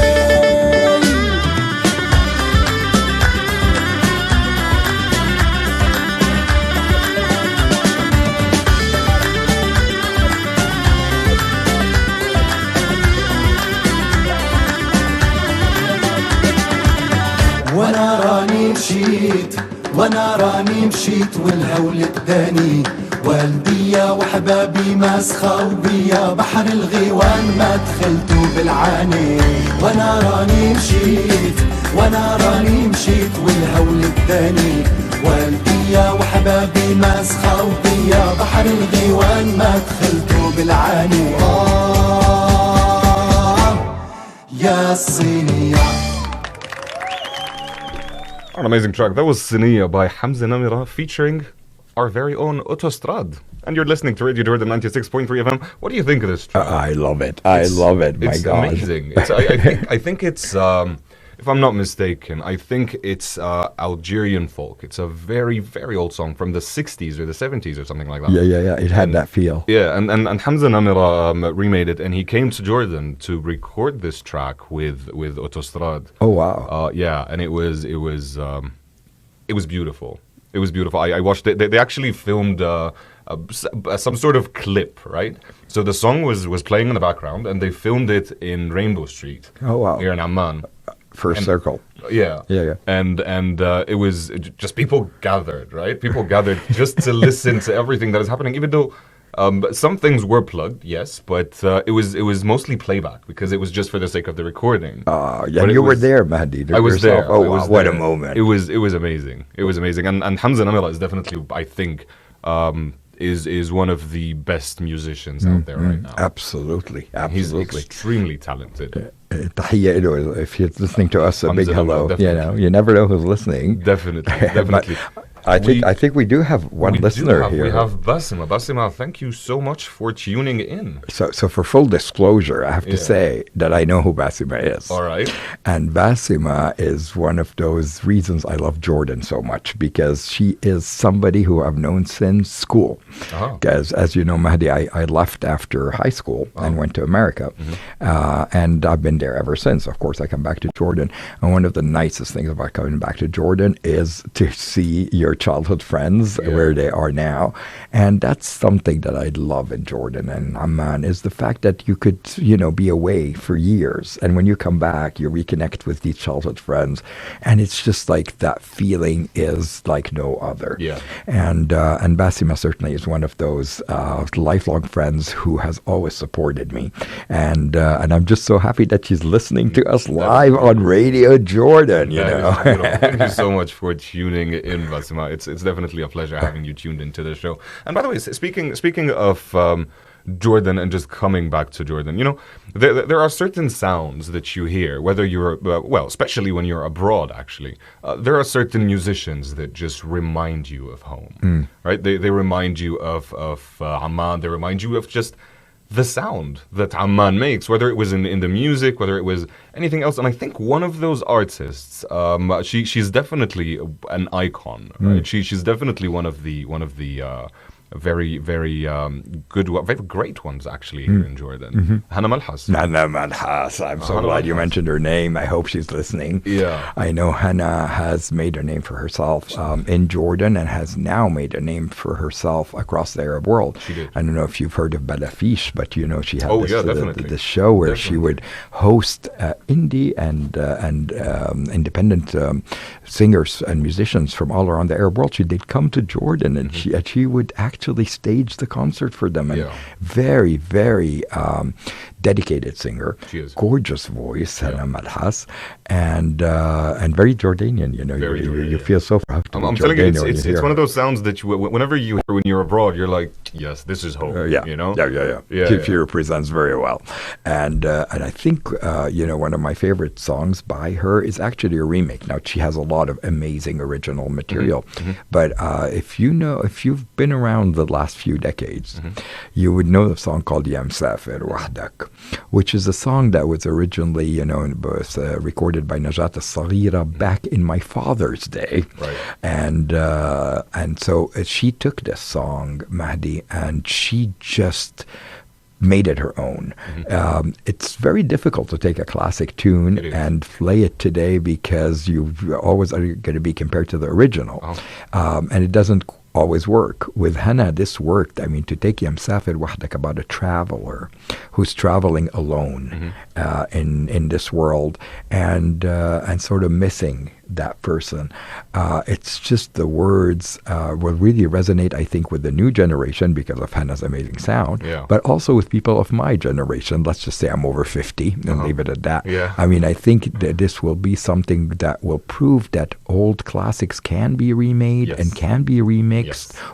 وانا راني مشيت والهول اداني والديا وحبابي ما سخاو بيا بحر الغيوان ما دخلتو بالعاني وانا راني مشيت والهول اداني والديا وحبابي ما سخاو بيا بحر الغيوان ما دخلتو بالعاني يا الصينية. An amazing track. That was Siniya by Hamza Namira featuring our very own Autostrad. And you're listening to Radio Jordan 96.3 FM. What do you think of this track? I love it. I love it. My it's God. Amazing. I think it's, if I'm not mistaken, I think it's Algerian folk. It's a very, very old song from the 60s or the 70s or something like that. Yeah. It had that feel. Yeah, and Hamza Namira remade it, and he came to Jordan to record this track with Autostrad. Oh, wow. Yeah, and it was beautiful. It was beautiful. I watched it. They actually filmed some sort of clip, right? So the song was playing in the background, and they filmed it in Rainbow Street. Oh, wow. Here in Amman. First circle. Yeah. And it was just people gathered, right? People gathered just to listen to everything that is happening, even though some things were plugged, yes, but it was mostly playback because it was just for the sake of the recording. Yeah, you were there, Mahdi. I was there. Oh, wow, what a moment. It was amazing. It was amazing. And Hamza Namira is definitely, I think, is one of the best musicians out there right now. Absolutely. He's extremely talented. Tahiyya ilo. If you're listening to us, a big hello. Definitely. You never know who's listening. Definitely. I think we do have one listener here. We have Basima. Basima, thank you so much for tuning in. So for full disclosure, I have to say that I know who Basima is. All right. And Basima is one of those reasons I love Jordan so much, because she is somebody who I've known since school. Because as you know, Mahdi, I left after high school and went to America. And I've been there ever since. Of course, I come back to Jordan. And one of the nicest things about coming back to Jordan is to see your her childhood friends where they are now. And that's something that I love in Jordan and Amman is the fact that you could, be away for years. And when you come back, you reconnect with these childhood friends. And it's just like that feeling is like no other. Yeah. And Basima certainly is one of those lifelong friends who has always supported me. And I'm just so happy that she's listening to us live on Radio Jordan, Thank you so much for tuning in, Basima. It's definitely a pleasure having you tuned into the show. And by the way, speaking of Jordan and just coming back to Jordan, there are certain sounds that you hear, whether you're, especially when you're abroad, actually. There are certain musicians that just remind you of home, right? They remind you of Amman. They remind you of just the sound that Amman makes, whether it was in the music, whether it was anything else. And I think one of those artists, she's definitely an icon, right? She's definitely one of the very, very good, very great ones actually here in Jordan. Hana Malhas. Hana Malhas. I'm so glad you mentioned her name. I hope she's listening. Yeah. I know Hana has made a name for herself in Jordan and has now made a name for herself across the Arab world. She did. I don't know if you've heard of Balafish, but she had this show where she would host indie and independent singers and musicians from all around the Arab world. They'd come to Jordan and she would actually stage the concert for them. And very, very dedicated singer. She is. Gorgeous voice, Hana Malhas, and very Jordanian. You feel so proud to be I'm telling you, Jordanian it's one of those sounds that whenever you hear when you're abroad, you're like, yes, this is home. Yeah. She represents very well. And I think, one of my favorite songs by her is actually a remake. Now, she has a lot of amazing original material. But if you've been around the last few decades, you would know the song called Ya Msafir Wahdak, which is a song that was originally, recorded by Najat al-Saghira back in my father's day. Right. And so she took this song, Mahdi, and she just made it her own. It's very difficult to take a classic tune and play it today because you always are going to be compared to the original. And it doesn't always work. With Hana, this worked. I mean, to take Ya Msafir Wahdak about a traveler who's traveling alone in this world and sort of missing that person. It's just the words will really resonate, I think, with the new generation because of Hana's amazing sound, but also with people of my generation. Let's just say I'm over 50 and leave it at that. I mean, I think that this will be something that will prove that old classics can be remade and can be remixed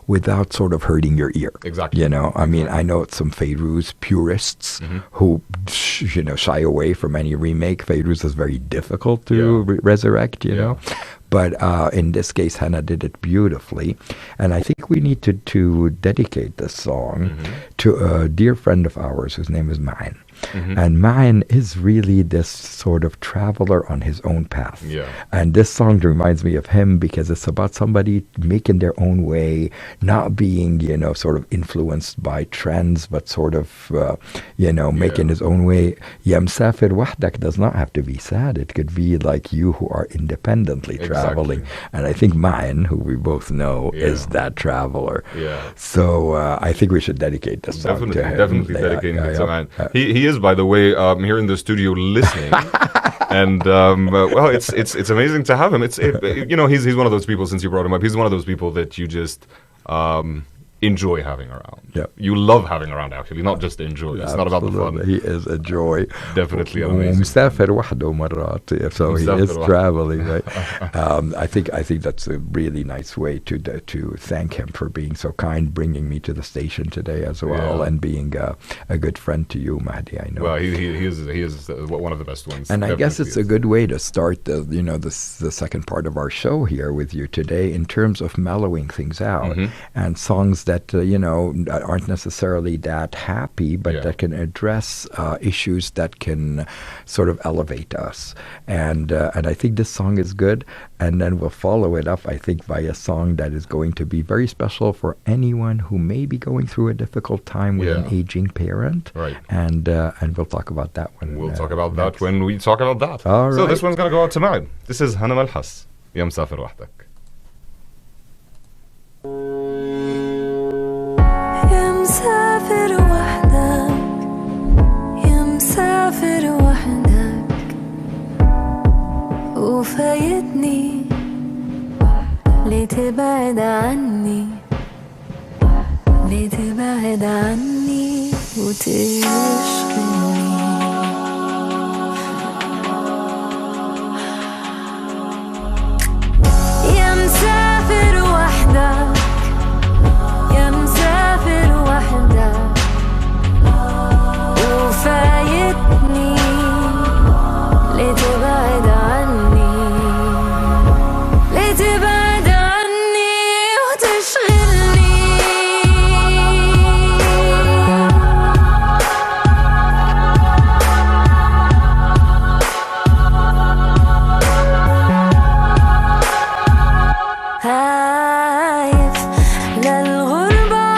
without sort of hurting your ear. Exactly. I mean, I know some Fairuz purists who, shy away from any remake. Fairuz is very difficult to resurrect, But in this case, Hana did it beautifully. And I think we need to dedicate this song to a dear friend of ours whose name is Ma'in. And Ma'in is really this sort of traveler on his own path. And this song reminds me of him because it's about somebody making their own way, not being, sort of influenced by trends, but sort of, making his own way. Ya Msafir Wahdak does not have to be sad. It could be like you who are independently traveling. And I think Ma'in, who we both know, is that traveler. So I think we should dedicate this song to him. Definitely dedicating it to Ma'in. He is, by the way, here in the studio listening, and it's amazing to have him. He's one of those people. Since you brought him up, he's one of those people that you just enjoy having around. You love having around, actually, not just enjoy. It's not about the fun. He is a joy. Definitely amazing. So he is traveling, right? I think that's a really nice way to thank him for being so kind, bringing me to the station today as well, and being a good friend to you, Mahdi. I know. Well, he is one of the best ones. And I guess it's a good way to start the second part of our show here with you today in terms of mellowing things out and songs that aren't necessarily that happy, but that can address issues that can sort of elevate us. And I think this song is good. And then we'll follow it up, I think, by a song that is going to be very special for anyone who may be going through a difficult time with an aging parent. Right. And we'll talk about that one. We'll talk about that when we talk about that. All right. So this one's going to go out to Ma'in. This is Hana Malhas, Ya Msafir Wahdak. وفايتني ليه تبعد عني ليه تبعد عني وتشغلني يا مسافر وحدك يا مسافر وحدك وفايتني ليه تبعد عني ليه تبعد عني وتشغلني خايف للغربة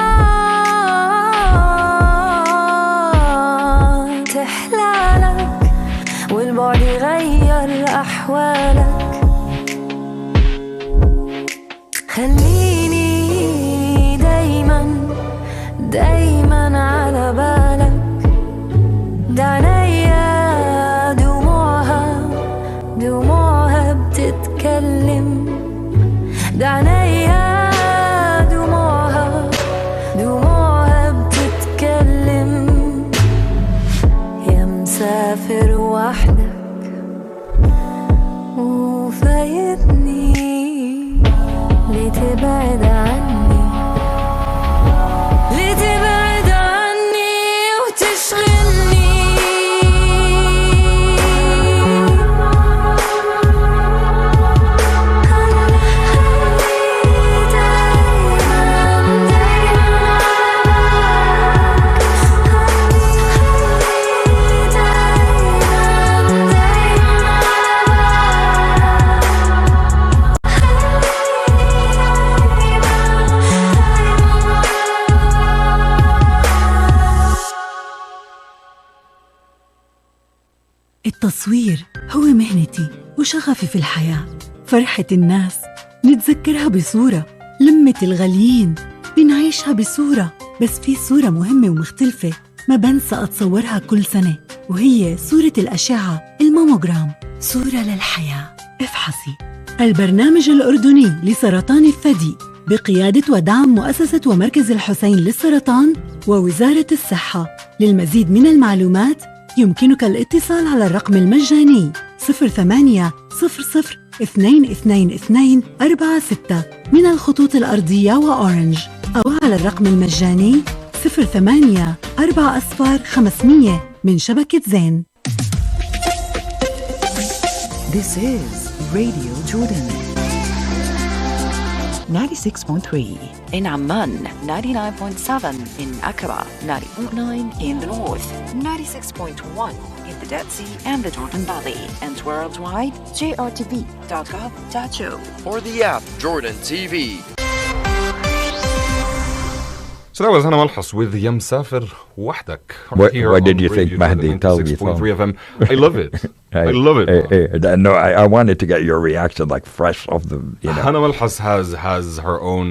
تحلالك والبعد يغير أحوالك خليني دايما دايما على بالك دعنايا دموعها بتتكلم دعنايا دموعها بتتكلم يا مسافر وحدك وفايتني ليه تبعد عني ليه تبعد عني وتشغلني التصوير هو مهنتي وشغفي في الحياة فرحة الناس نتذكرها بصورة لمة الغاليين بنعيشها بصورة بس في صورة مهمة ومختلفة ما بنسى أتصورها كل سنة وهي صورة الأشعة الماموغرام صورة للحياة افحصي البرنامج الأردني لسرطان الثدي بقيادة ودعم مؤسسة ومركز الحسين للسرطان ووزارة الصحة للمزيد من المعلومات يمكنك الاتصال على الرقم المجاني 0800-222-46 من الخطوط الأرضية وأورنج أو على الرقم المجاني 08-4-500 من شبكة زين. This is Radio Jordan 96.3 in Amman, 99.7 in Accra, 90.9 in the north, 96.1 in the Dead Sea and the Jordan Valley, and worldwide, jrtv.gov.au. Or the app Jordan TV. So that was Hannah Malhas with Ya Msafir Wahdak. What did you think, Mahdi? Tell me. 96.3 FM. I love it. I love it. No, I wanted to get your reaction, like fresh off the. Hannah Malhas has her own.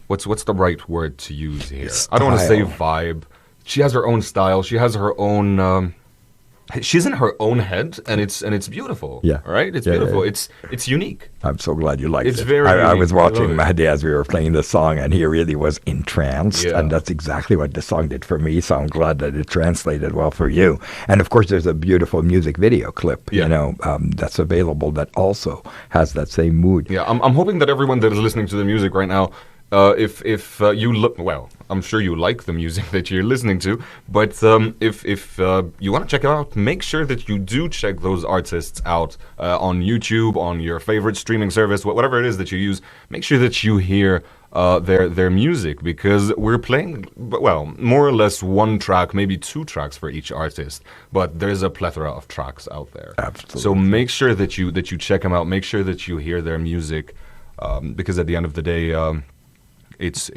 What's the right word to use here? Style. I don't want to say vibe. She has her own style. She has her own. She's in her own head, and it's beautiful. Yeah, right. It's beautiful. Yeah. It's unique. I'm so glad you liked it. It's very. I was watching Mahdi as we were playing the song, and he really was entranced, and that's exactly what the song did for me. So I'm glad that it translated well for you. And of course, there's a beautiful music video clip, that's available that also has that same mood. Yeah, I'm hoping that everyone that is listening to the music right now. If you look, well, I'm sure you like the music that you're listening to, but if you want to check it out, make sure that you do check those artists out on YouTube, on your favorite streaming service, whatever it is that you use. Make sure that you hear their music, because we're playing, well, more or less one track, maybe two tracks for each artist, but there's a plethora of tracks out there. Absolutely. So make sure that you check them out. Make sure that you hear their music, because at the end of the day. It's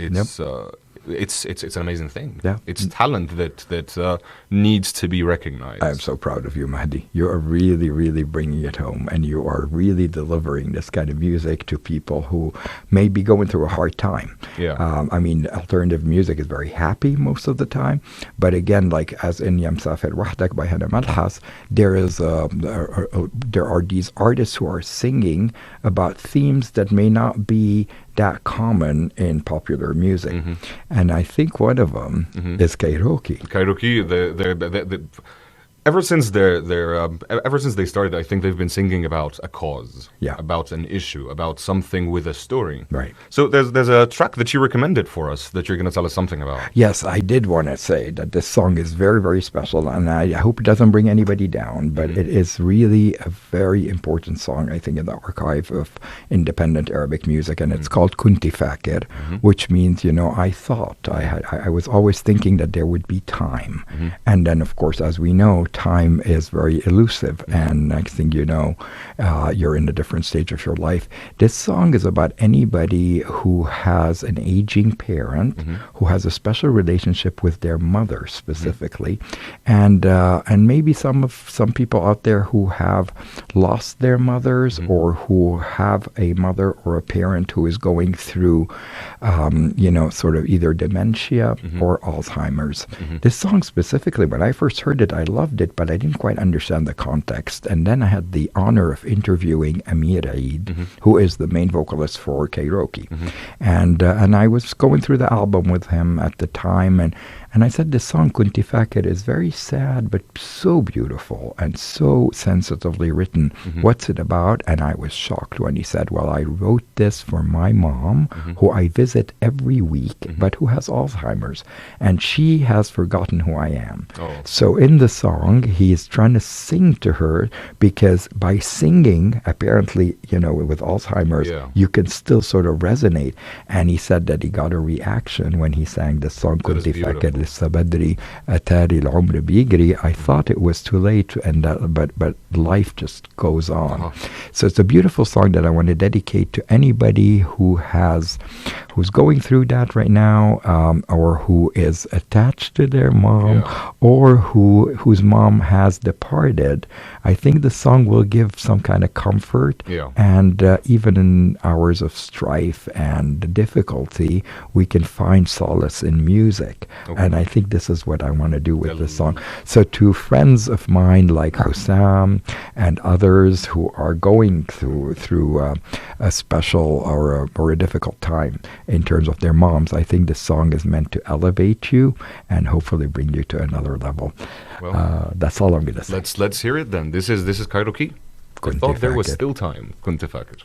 it's an amazing thing. Yeah. It's talent that needs to be recognized. I'm so proud of you, Mahdi. You are really, really bringing it home, and you are really delivering this kind of music to people who may be going through a hard time. Yeah. I mean, alternative music is very happy most of the time, but again, like as in Ya Msafir Wahdak by Hana Malhas, there are these artists who are singing about themes that may not be that common in popular music. Mm-hmm. And I think one of them is Kairoki. Kairoki, ever since they started, I think they've been singing about a cause, about an issue, about something with a story. Right. So there's a track that you recommended for us that you're going to tell us something about. Yes, I did want to say that this song is very, very special, and I hope it doesn't bring anybody down, but it is really a very important song, I think, in the archive of independent Arabic music, and it's called Kunti Fakir, which means, I thought, I was always thinking that there would be time. And then, of course, as we know, time is very elusive, and next thing you know, you're in a different stage of your life. This song is about anybody who has an aging parent, who has a special relationship with their mother specifically, and maybe some people out there who have lost their mothers, or who have a mother or a parent who is going through, sort of either dementia or Alzheimer's. This song specifically, when I first heard it, I loved it, but I didn't quite understand the context. And then I had the honor of interviewing Amir Eid, who is the main vocalist for Kairoki. And I was going through the album with him at the time, and I said, this song, Kunti Fakir, is very sad, but so beautiful and so sensitively written. What's it about? And I was shocked when he said, well, I wrote this for my mom, who I visit every week, but who has Alzheimer's, and she has forgotten who I am. So in the song, he is trying to sing to her, because by singing, apparently, with Alzheimer's, you can still sort of resonate. And he said that he got a reaction when he sang the song, Kunti Fakir. Sabadri Atari Al-Umr Bigri. I thought it was too late to end that, but life just goes on. So it's a beautiful song that I want to dedicate to anybody who's going through that right now, or who is attached to their mom, or whose mom has departed. I think the song will give some kind of comfort, and even in hours of strife and difficulty, we can find solace in music. And I think this is what I want to do with this song. So to friends of mine like Hussam and others who are going through a special or a difficult time in terms of their moms, I think this song is meant to elevate you and hopefully bring you to another level. Well, that's all I'm going to say. Let's hear it then. This is Kairoki. I thought there was still time. Kunti Fakir.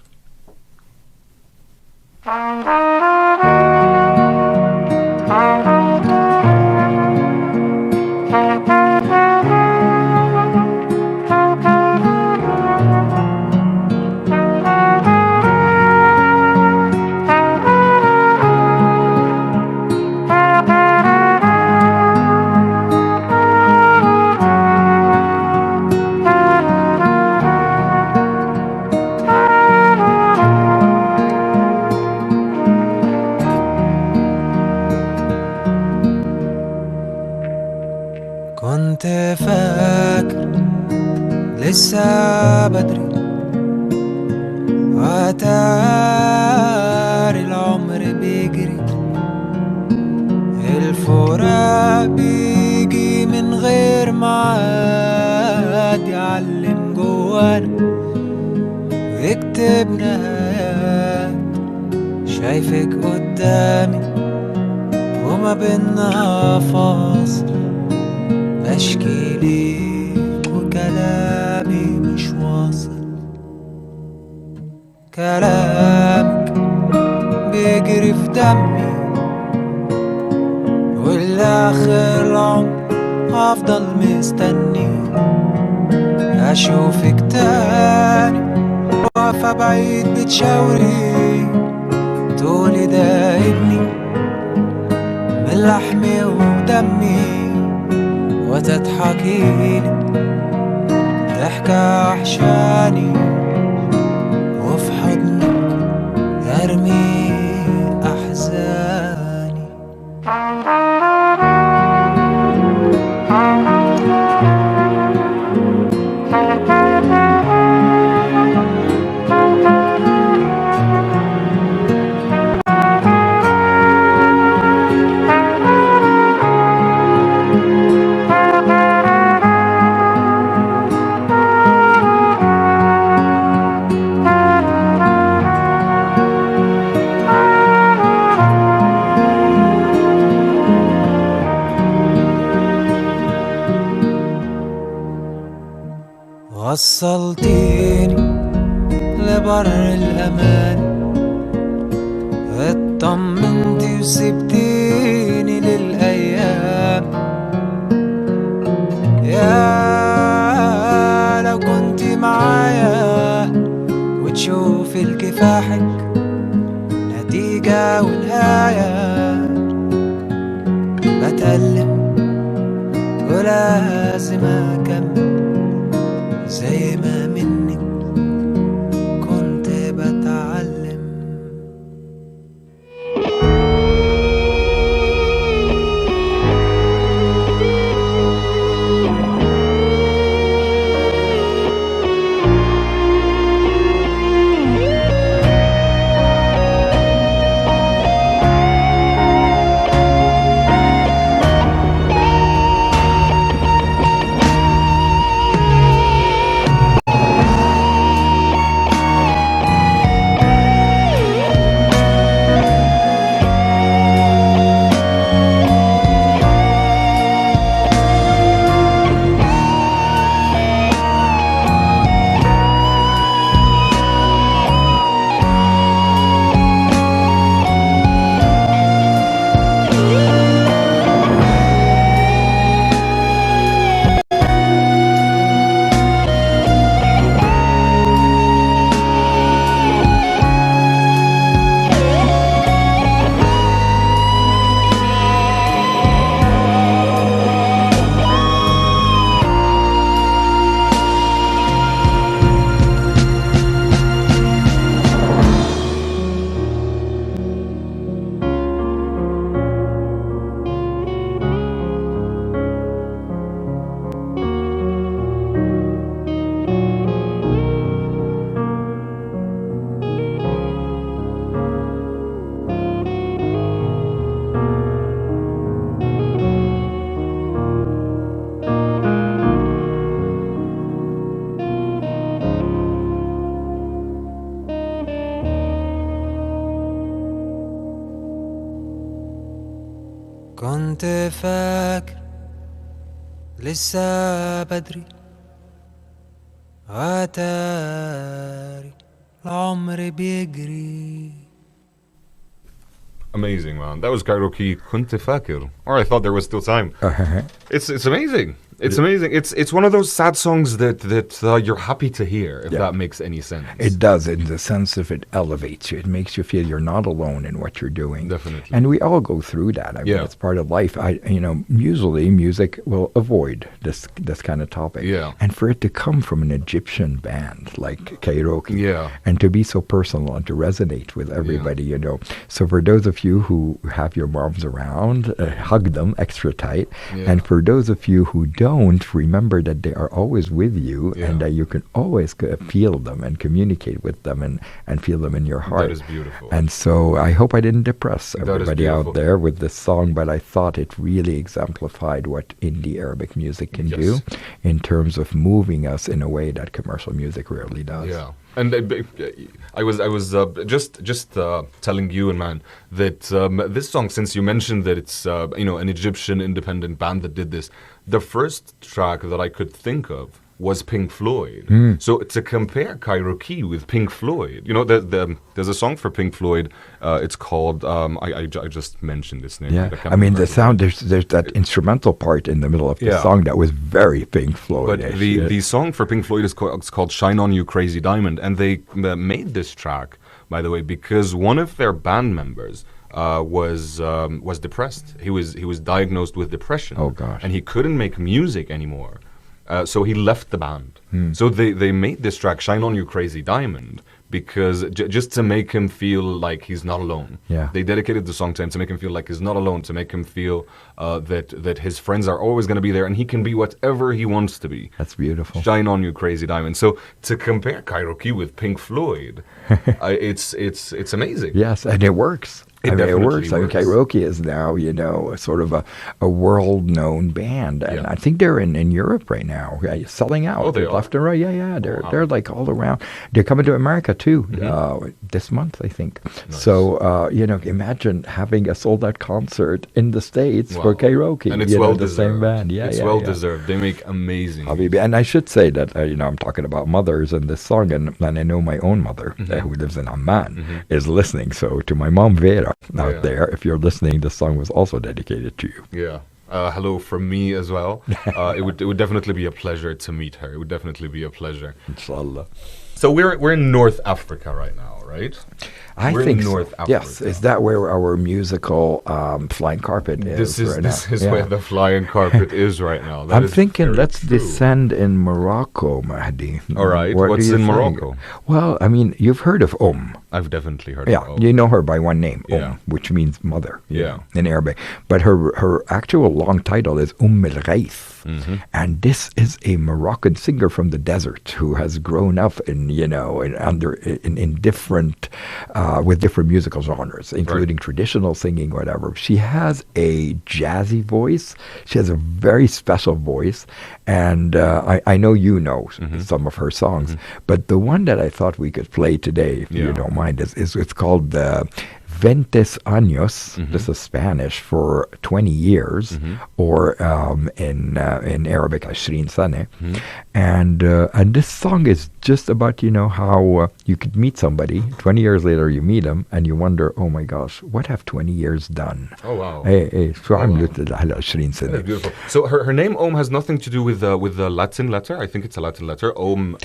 كنت فاكر لسه بدري واتاري العمر بيجري الفراق بيجي من غير ميعاد يعلم جوانا ويكتب نهايات شايفك قدامي وما بينا فاصل بشكي ليك وكلامي مش واصل كلامك بيجري في دمي والآخر العمر هفضل مستني أشوفك تاني واقفة بعيد بتشاوري تقولي ده ابني من لحمي ودمي وتضحكيلي ضحكة وحشاني وفي حضنك أرمي أحزاني وصلتيني لبر الأمان اطمنتي وسبتيني للأيام يا لو كنتي معايا وتشوفي الكفاحك نتيجة ونهاية بتألم ولازم أكمل زي ما منك كنت بتعلم كنت فاكر لسه بدري واتاري العمر بيجري. Amazing, man. That was karaoke Kunte Fakir. Or I thought there was still time. It's amazing. It's amazing. It's one of those sad songs that you're happy to hear, if that makes any sense. It does, in the sense of it elevates you. It makes you feel you're not alone in what you're doing. Definitely. And we all go through that. I mean, it's part of life. Usually music will avoid this kind of topic. Yeah. And for it to come from an Egyptian band like karaoke, and to be so personal and to resonate with everybody, So for those of you who have your moms around, hug them extra tight. And for those of you who don't, remember that they are always with you and that you can always feel them and communicate with them and feel them in your heart. That is beautiful. And so I hope I didn't depress everybody out there with this song, but I thought it really exemplified what indie Arabic music can do in terms of moving us in a way that commercial music rarely does. Yeah. And I was just telling you and man that this song, since you mentioned that it's an Egyptian independent band that did this, the first track that I could think of was Pink Floyd. So to compare karaoke with Pink Floyd, there's a song for Pink Floyd. It's called I just mentioned this name. Yeah, I mean the sound. There's that instrumental part in the middle of the song that was very Pink Floyd. But the song for Pink Floyd is called "Shine On You, Crazy Diamond," and they made this track, by the way, because one of their band members was depressed. He was diagnosed with depression. Oh gosh! And he couldn't make music anymore. So he left the band. So they made this track, Shine On You Crazy Diamond, because just to make him feel like he's not alone. Yeah. They dedicated the song to him to make him feel like he's not alone, to make him feel that his friends are always going to be there and he can be whatever he wants to be. That's beautiful. Shine On You Crazy Diamond. So to compare karaoke with Pink Floyd, it's amazing. Yes, and it works. It works. I mean, works. karaoke is now, sort of a world-known band, and I think they're in Europe right now, selling out. Oh, they are? Left and right. Yeah. They're like all around. They're coming to America too this month, I think. Nice. So imagine having a sold-out concert in the States for karaoke. And it's well the deserved. same band. It's well deserved. They make amazing. Habibi. And I should say that I'm talking about mothers in this song, and I know my own mother who lives in Amman is listening. So to my mom Vera out there, if you're listening, this song was also dedicated to you. Yeah. Hello from me as well. It would definitely be a pleasure to meet her. It would definitely be a pleasure. Inshallah. So we're in North Africa right now, right? We're think in North Africa. Yes, is that where our musical flying carpet is? This is where the flying carpet is right now. That I'm is thinking let's true. descend in Morocco, Mahdi. All right, What what's do you in think? Morocco? Well, I mean, you've heard of I've definitely heard Yeah, of Om. you know her by one name, Yeah. which means mother Yeah. in Arabic. But her actual long title is El Ghaith. And this is a Moroccan singer from the desert who has grown up in different with different musical genres, including traditional singing, whatever. She has a jazzy voice. She has a very special voice, and I know you know some of her songs. But the one that I thought we could play today, if you don't mind, is it's called Ventes años, this is Spanish for 20 years, or in Arabic, 20 سنة. And this song is just about, how you could meet somebody, 20 years later you meet them, and you wonder, oh my gosh, what have 20 years done? Oh, wow. شو عملت هلا 20 سنة. That's beautiful. So her name Om has nothing to do with the Latin letter. I think it's a Latin letter. Om.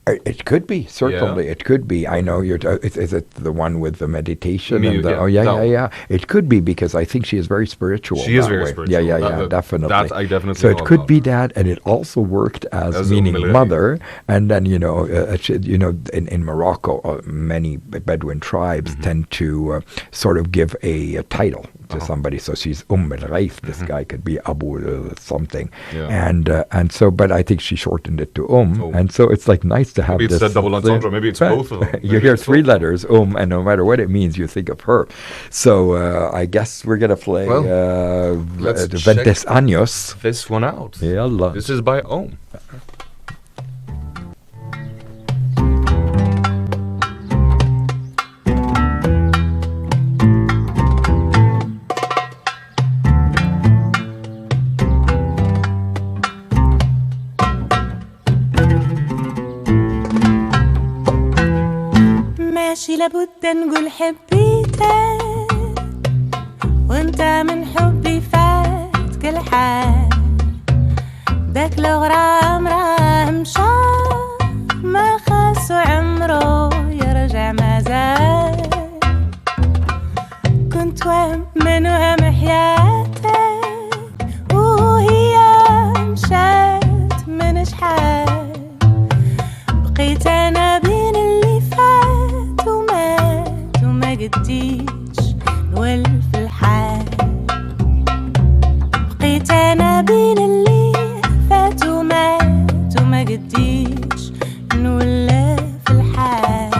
It could be, certainly. It could be. I know is it the one with the meditation? Yeah. It could be, because I think she is very spiritual. She is very way. spiritual. Yeah, definitely. That I definitely So know it could about be that, and it also worked as meaning mother. And then in Morocco, many Bedouin tribes tend to sort of give a title to somebody. So she's El Ghaith. This guy could be Abu something. Yeah. And so, but I think she shortened it to and so it's like nice to have maybe this. Maybe it's a double entendre. Maybe it's both of them. You hear three letters, and no matter what it means, you think of her. So I guess we're gonna play let's Ventes años. This one out. Yalla. This is by Om. ماشي لابد نقول حبيتك وانت من حبي فات كل حال داك الغرام راه مشى ما خاصو عمرو يرجع ما زال كنت وهم من وهم حياتك وهي مشات من شحال بقيت انا بين اللي فات ومات وما قديش نولف الحال بقيت انا بين اللي فات ومات وما قديش نولف الحال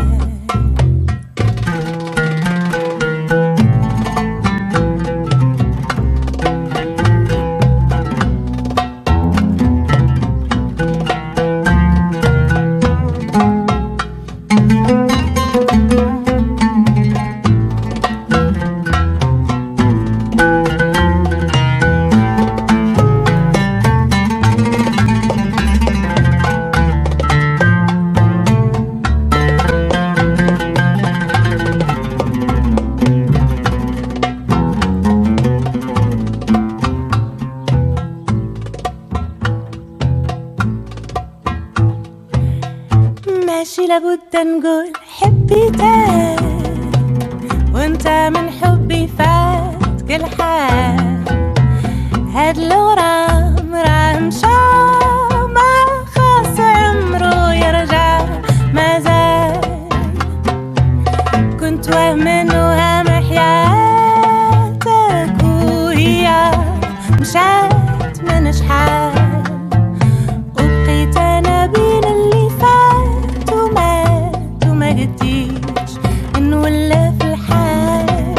ماشي لابد نقول حبيتك وانت من حبي فات كل حال هاد الغرام راه مشى ما خاص عمرو يرجع ما زال كنت وهم وهم حياتك وهي مشات من شحال وبقيت انا بين اللي فات ومات وما قديش نولف الحال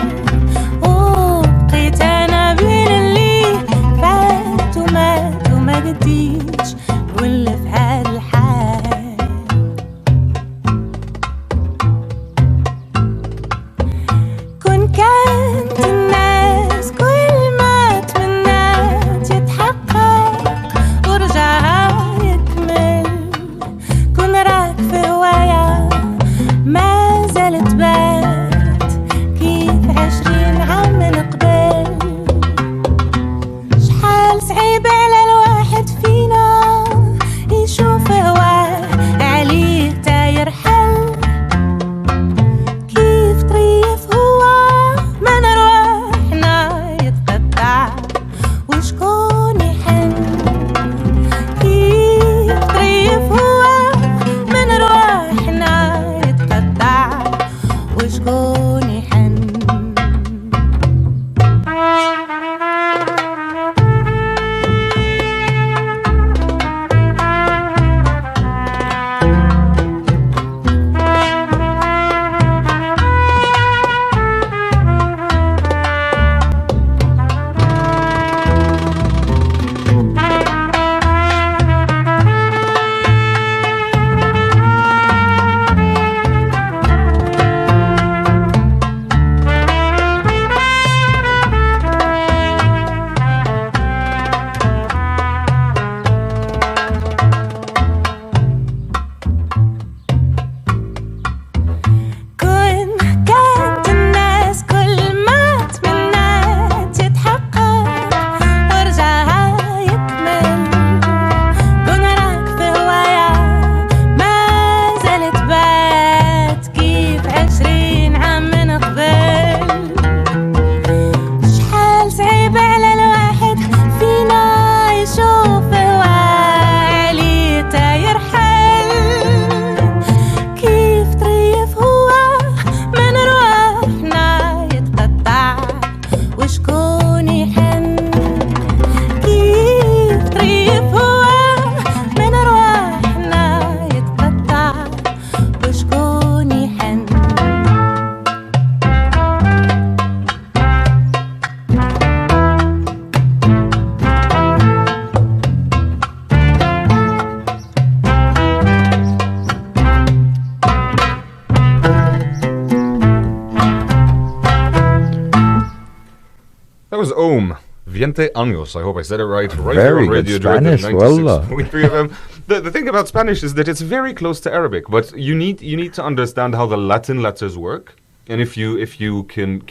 That was Om. Viente años. I hope I said it right. Right Very here on good Radio Spanish, Jordan, wallah. 96.3 FM. The thing about Spanish is that it's very close to Arabic, but you need to understand how the Latin letters work, and if you can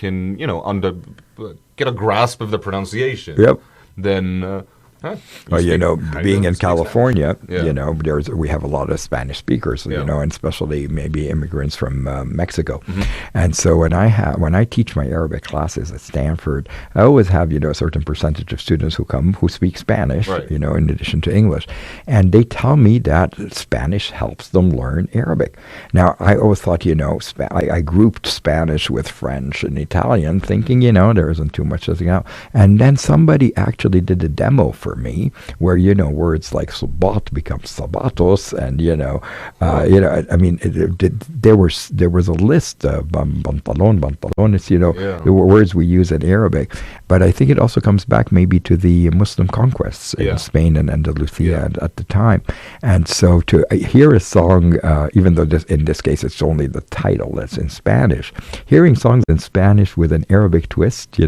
get a grasp of the pronunciation, Yep. then. Well, being in California, Yeah. we have a lot of Spanish speakers, Yeah. and especially maybe immigrants from Mexico. Mm-hmm. And so when I teach my Arabic classes at Stanford, I always have, a certain percentage of students who speak Spanish, Right. in addition to English. And they tell me that Spanish helps them learn Arabic. Now, I always thought, I grouped Spanish with French and Italian, thinking, there isn't too much to out. And then somebody actually did a demo for me, where words like sabat become sabatos, and there was a list of pantalones, the words we use in Arabic. But I think it also comes back maybe to the Muslim conquests in Spain and Andalusia at the time. And so to hear a song, even though in this case it's only the title that's in Spanish, hearing songs in Spanish with an Arabic twist,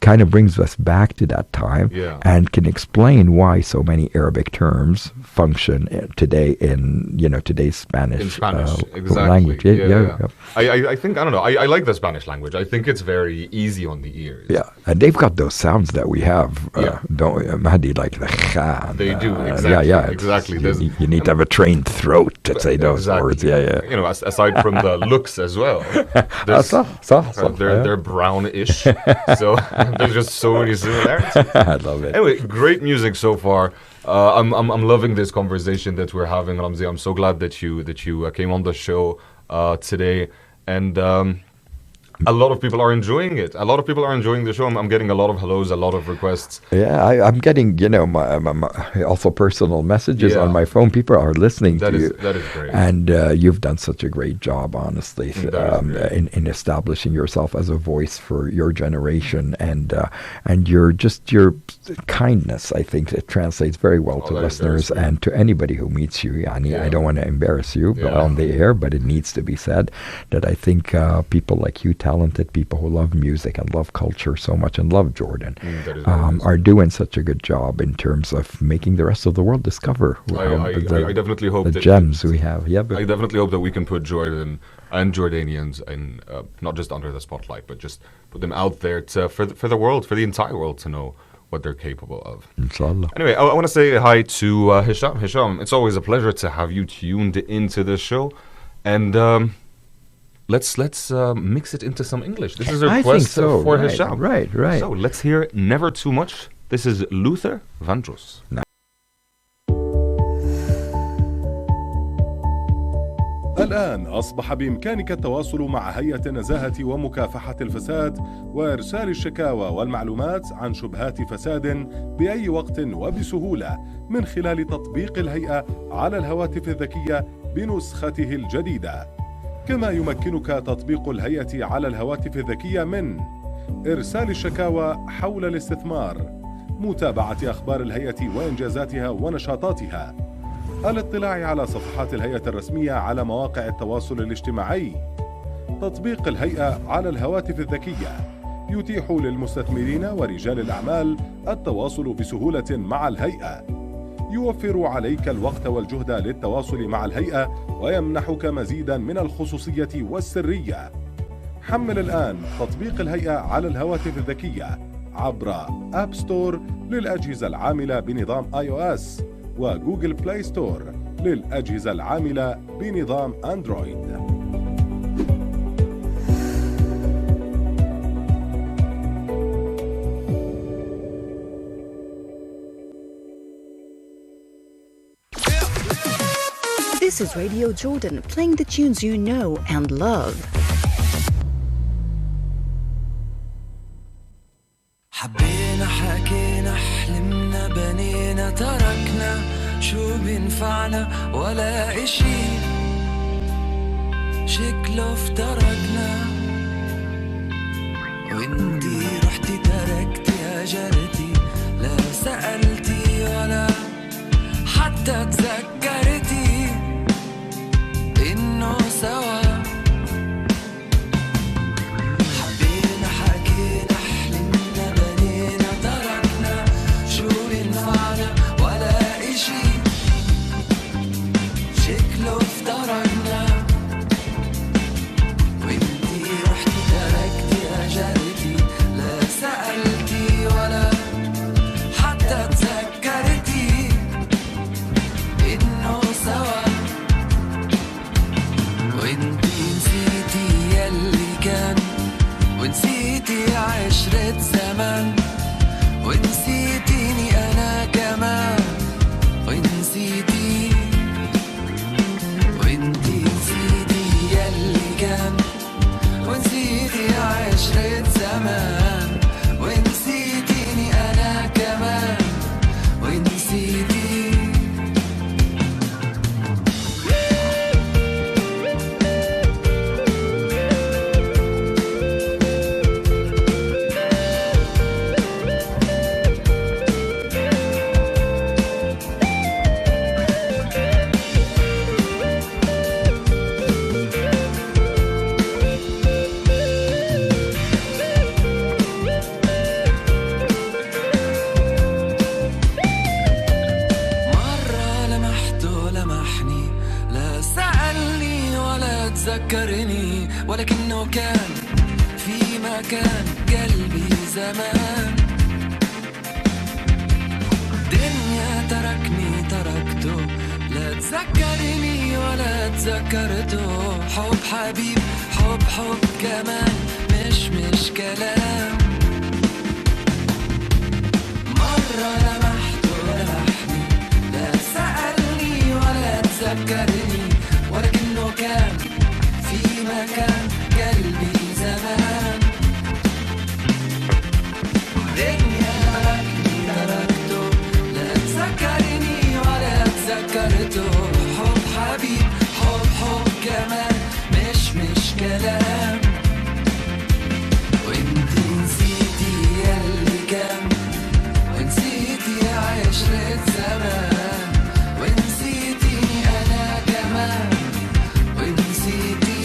kind of brings us back to that time and can explain why so many Arabic terms function today in today's Spanish, exactly. language. I think I don't know. I like the Spanish language. I think it's very easy on the ears. Yeah, and they've got those sounds that we have. Don't Mahdi, like the kha. They do exactly. Exactly. You need to have a trained throat to say those words. Aside from the looks as well, they're brownish. So there's just so many similarities. I love it. Anyway, great music so far. I'm loving this conversation that we're having, Ramzi. I'm so glad that you came on the show today, and a lot of people are enjoying it. A lot of people are enjoying the show. I'm getting a lot of hellos, a lot of requests. Yeah, I'm getting my also personal messages on my phone. People are listening to you. That is great. And you've done such a great job, honestly, in establishing yourself as a voice for your generation, and your kindness. I think it translates very well to listeners and to anybody who meets you. I don't want to embarrass you on the air, but it needs to be said that I think people like you, talented people who love music and love culture so much and love Jordan, are doing such a good job in terms of making the rest of the world discover I definitely hope the gems we have. I definitely hope that we can put Jordan and Jordanians in, not just under the spotlight, but just put them out there for the world, for the entire world to know what they're capable of. Inshallah. Anyway, I want to say hi to Hisham. Hisham, it's always a pleasure to have you tuned into the show, and let's mix it into some English. This is a request for Hisham. Right. So let's hear Never Too Much. This is Luther Vandross. الآن أصبح بإمكانك التواصل مع هيئة النزاهة ومكافحة الفساد وإرسال الشكاوى والمعلومات عن شبهات فساد بأي وقت وبسهولة من خلال تطبيق الهيئة على الهواتف الذكية بنسخته الجديدة. كما يمكنك تطبيق الهيئة على الهواتف الذكية من إرسال الشكاوى حول الاستثمار، متابعة أخبار الهيئة وإنجازاتها ونشاطاتها، الاطلاع على صفحات الهيئة الرسمية على مواقع التواصل الاجتماعي. تطبيق الهيئة على الهواتف الذكية يتيح للمستثمرين ورجال الأعمال التواصل بسهولة مع الهيئة، يوفر عليك الوقت والجهد للتواصل مع الهيئة ويمنحك مزيدا من الخصوصية والسرية. حمل الآن تطبيق الهيئة على الهواتف الذكية عبر آب ستور للأجهزة العاملة بنظام iOS وجوجل بلاي ستور للأجهزة العاملة بنظام أندرويد. This is Radio Jordan, playing the tunes you know and love. حبينا حكينا حلمنا بنينا تركنا شو بينفعنا ولا اشي شكله افترقنا وانتي رحتي تركتي هجرتي لا سألتي ولا حتى تذكرتي إنه سوا حبينا حكينا حلمنا بنينا تذكرني ولكنه كان في مكان قلبي زمان. دنيا تركني تركته، لا تذكرني ولا تذكرته. حب حبيب حب حب كمان مش كلام. مرة لمحته لمحني، لا سألني ولا تذكرني ولكنه كان في مكان قلبي زمان. دنيا تركني تركته، لا تذكرني ولا تذكرته. حب حبيب حب حب كمان مش كلام. وانتي نسيتي يلي كان، ونسيتي عشرة زمان، ونسيتيني أنا كمان، ونسيتي.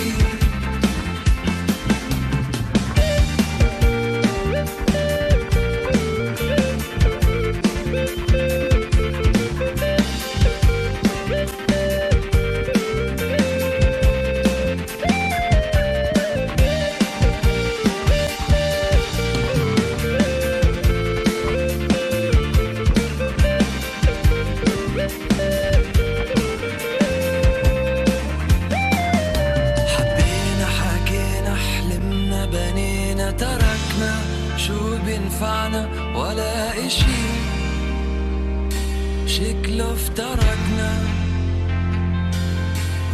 حبينا حكينا حلمنا بنينا تركنا، شو بينفعنا ولا إشي، شكله افترقنا.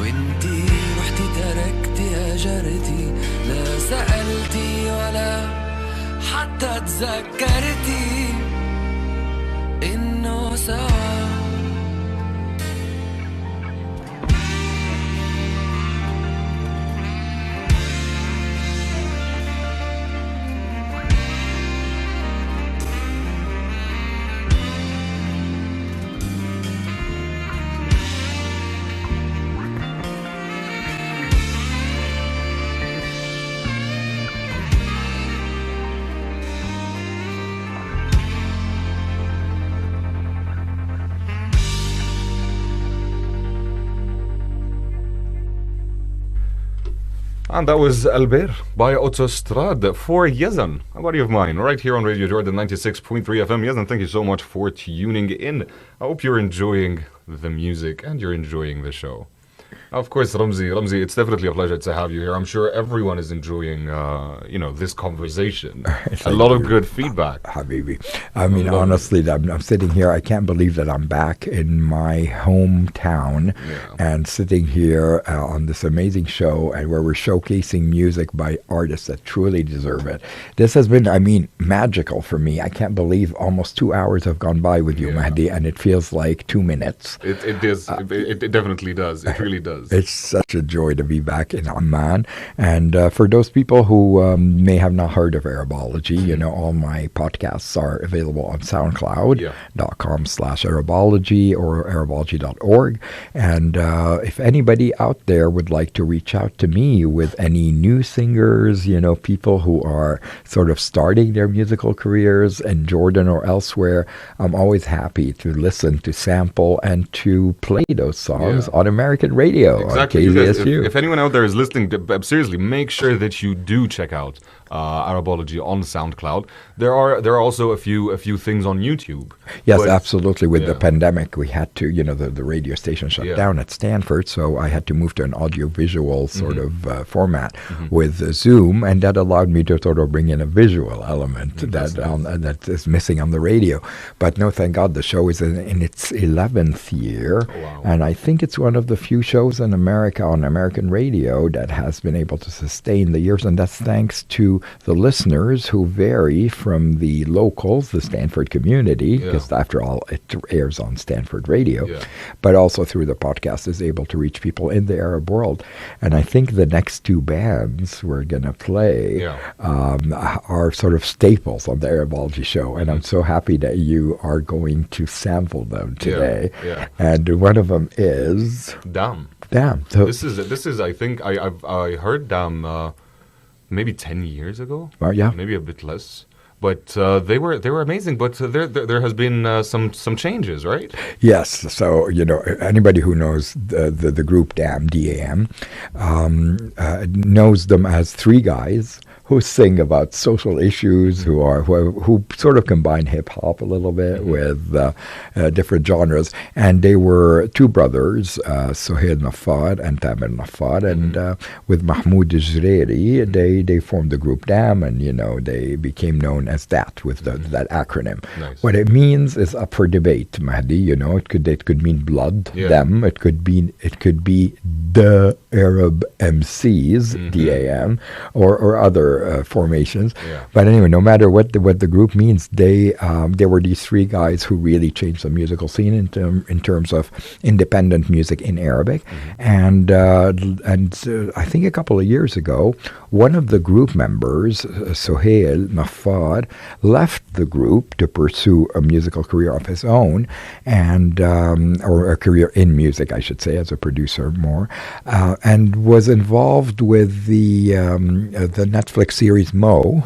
وانتي رحتي تركتي هجرتي، لا سألتي ولا حتى تذكرتي إنه سوا. And that was Albert by Autostrad for Yazan, a buddy of mine, right here on Radio Jordan 96.3 FM. Yazan, thank you so much for tuning in. I hope you're enjoying the music and you're enjoying the show. Of course, Ramzi, it's definitely a pleasure to have you here. I'm sure everyone is enjoying, this conversation. A lot of good feedback. Habibi. I mean, honestly, I'm sitting here. I can't believe that I'm back in my hometown and sitting here on this amazing show and where we're showcasing music by artists that truly deserve it. This has been, magical for me. I can't believe almost 2 hours have gone by with you, Mahdi, and it feels like 2 minutes. It is. It definitely does. It really does. It's such a joy to be back in Amman. And for those people who may have not heard of Arabology, all my podcasts are available on SoundCloud.com/Arabology or Arabology.org. And if anybody out there would like to reach out to me with any new singers, people who are sort of starting their musical careers in Jordan or elsewhere, I'm always happy to listen, to sample, and to play those songs on American radio. Exactly. If anyone out there is listening, seriously, make sure that you do check out Arabology on SoundCloud. There are also a few things on YouTube. Yes, absolutely. With the pandemic, we had to, the radio station shut down at Stanford, so I had to move to an audio-visual sort of format with Zoom, and that allowed me to sort of bring in a visual element that is missing on the radio. But no, thank God, the show is in its 11th year, and I think it's one of the few shows in America on American radio that has been able to sustain the years, and that's thanks to the listeners who vary from the locals, the Stanford community, because after all, it airs on Stanford radio, but also through the podcast is able to reach people in the Arab world. And I think the next two bands we're going to play are sort of staples on the Arabology show, and I'm so happy that you are going to sample them today. And one of them is Dam. So this is I think I heard Dam maybe 10 years ago. Yeah. Maybe a bit less. but they were amazing. But there has been some changes, right? Yes. So anybody who knows the group DAM, DAM, knows them as three guys who sing about social issues, who sort of combine hip hop a little bit with different genres. And they were two brothers, Sohail Nafad and Tamer Nafad, and with Mahmoud Jreri, they formed the group DAM, and they became known as that with that acronym. Nice. What it means is up for debate, Mahdi. It could mean blood, them. It could be the Arab MCs, DAM, or other formations. But anyway, no matter what the group means, there were these three guys who really changed the musical scene in terms of independent music in Arabic. And I think a couple of years ago, one of the group members, Sohail Nafad, left the group to pursue a musical career of his own, and or a career in music, I should say, as a producer more, and was involved with the Netflix series Mo.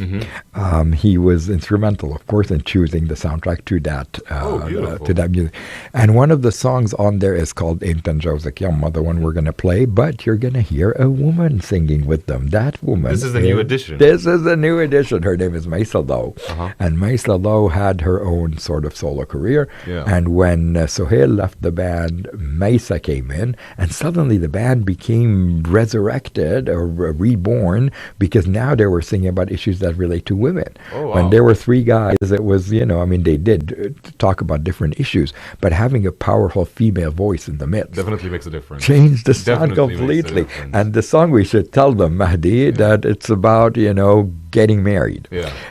He was instrumental, of course, in choosing the soundtrack to that music. And one of the songs on there is called Imtan Jawzak Yamma, the one we're going to play, but you're going to hear a woman singing with them. That woman. This is a new addition. This is a new addition. Her name is Maisa Low. And Maisa Low had her own sort of solo career. And when Sohail left the band, Maisa came in, and suddenly the band became resurrected or reborn, because now they were singing about issues that relate to women. When there were three guys, it was, they did talk about different issues, but having a powerful female voice in the midst definitely makes a difference. Changed the sound completely. And the song, we should tell them, Mahdi, that it's about, getting married.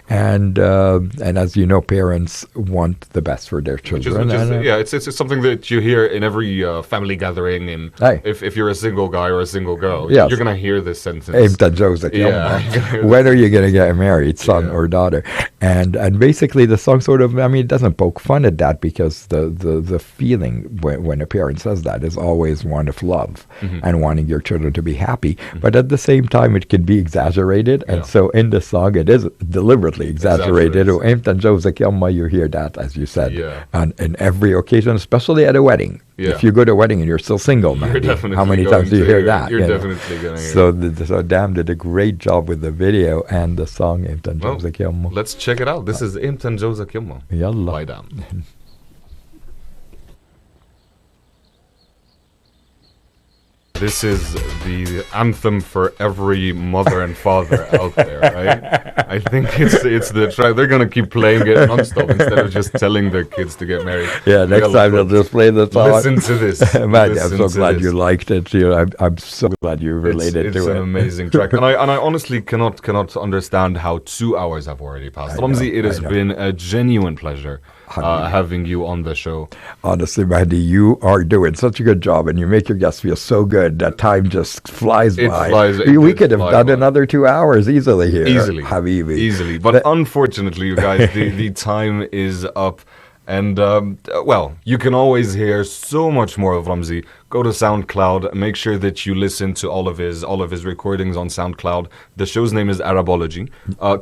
And as you know, parents want the best for their children. It's something that you hear in every family gathering. And if you're a single guy or a single girl, you're going to hear this sentence. When are you going to get married, son or daughter? And basically the song sort of, it doesn't poke fun at that, because the feeling when a parent says that is always one of love and wanting your children to be happy. But at the same time, it can be exaggerated. And so in the song, it is deliberately exaggerated. You hear that, as you said, in every occasion, especially at a wedding. If you go to a wedding and you're still single, Mahdi, how many times do you hear that? You're definitely going to hear So DAM did a great job with the video and the song Imtan Jawzak Yamma. Let's check it out. This is Imtan Jawzak Yamma by DAM. This is the anthem for every mother and father out there, right? I think it's the try. They're gonna keep playing it nonstop instead of just telling their kids to get married. Next time they'll just play the song. Listen to this. Man, I'm so glad you liked it. I'm so glad you related to it. It's an amazing track, and I honestly cannot understand how 2 hours have already passed. Ramzi, it has been a genuine pleasure having you on the show. Honestly, Mahdi, you are doing such a good job, and you make your guests feel so good that time just flies by. We could have done another 2 hours easily here. Easily. Habibi. Easily. But unfortunately, you guys, the time is up. And, you can always hear so much more of Ramzi. Go to SoundCloud. Make sure that you listen to all of his recordings on SoundCloud. The show's name is Arabology.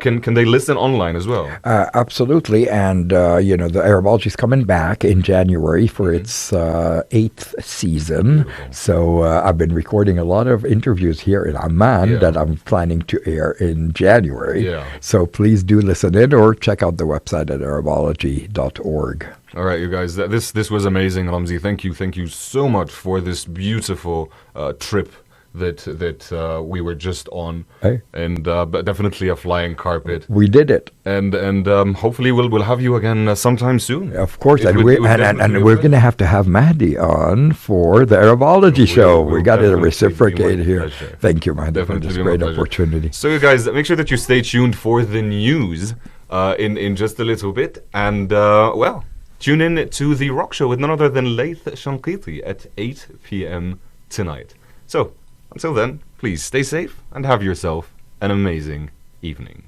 Can they listen online as well? Absolutely. And, the Arabology is coming back in January for its 8th season. Beautiful. So I've been recording a lot of interviews here in Amman that I'm planning to air in January. So please do listen in, or check out the website at arabology.org. All right, you guys, this was amazing, Ramzi. Thank you so much for this beautiful trip that we were just on, and but definitely a flying carpet. We did it, and hopefully we'll have you again sometime soon. Of course, and we're going to have Mahdi on for the Arabology show. We got to reciprocate here. Pleasure. Thank you, Mahdi, for this great opportunity. So, you guys, make sure that you stay tuned for the news in just a little bit, and tune in to The Rock Show with none other than Laith Shankiti at 8 p.m. tonight. So, until then, please stay safe and have yourself an amazing evening.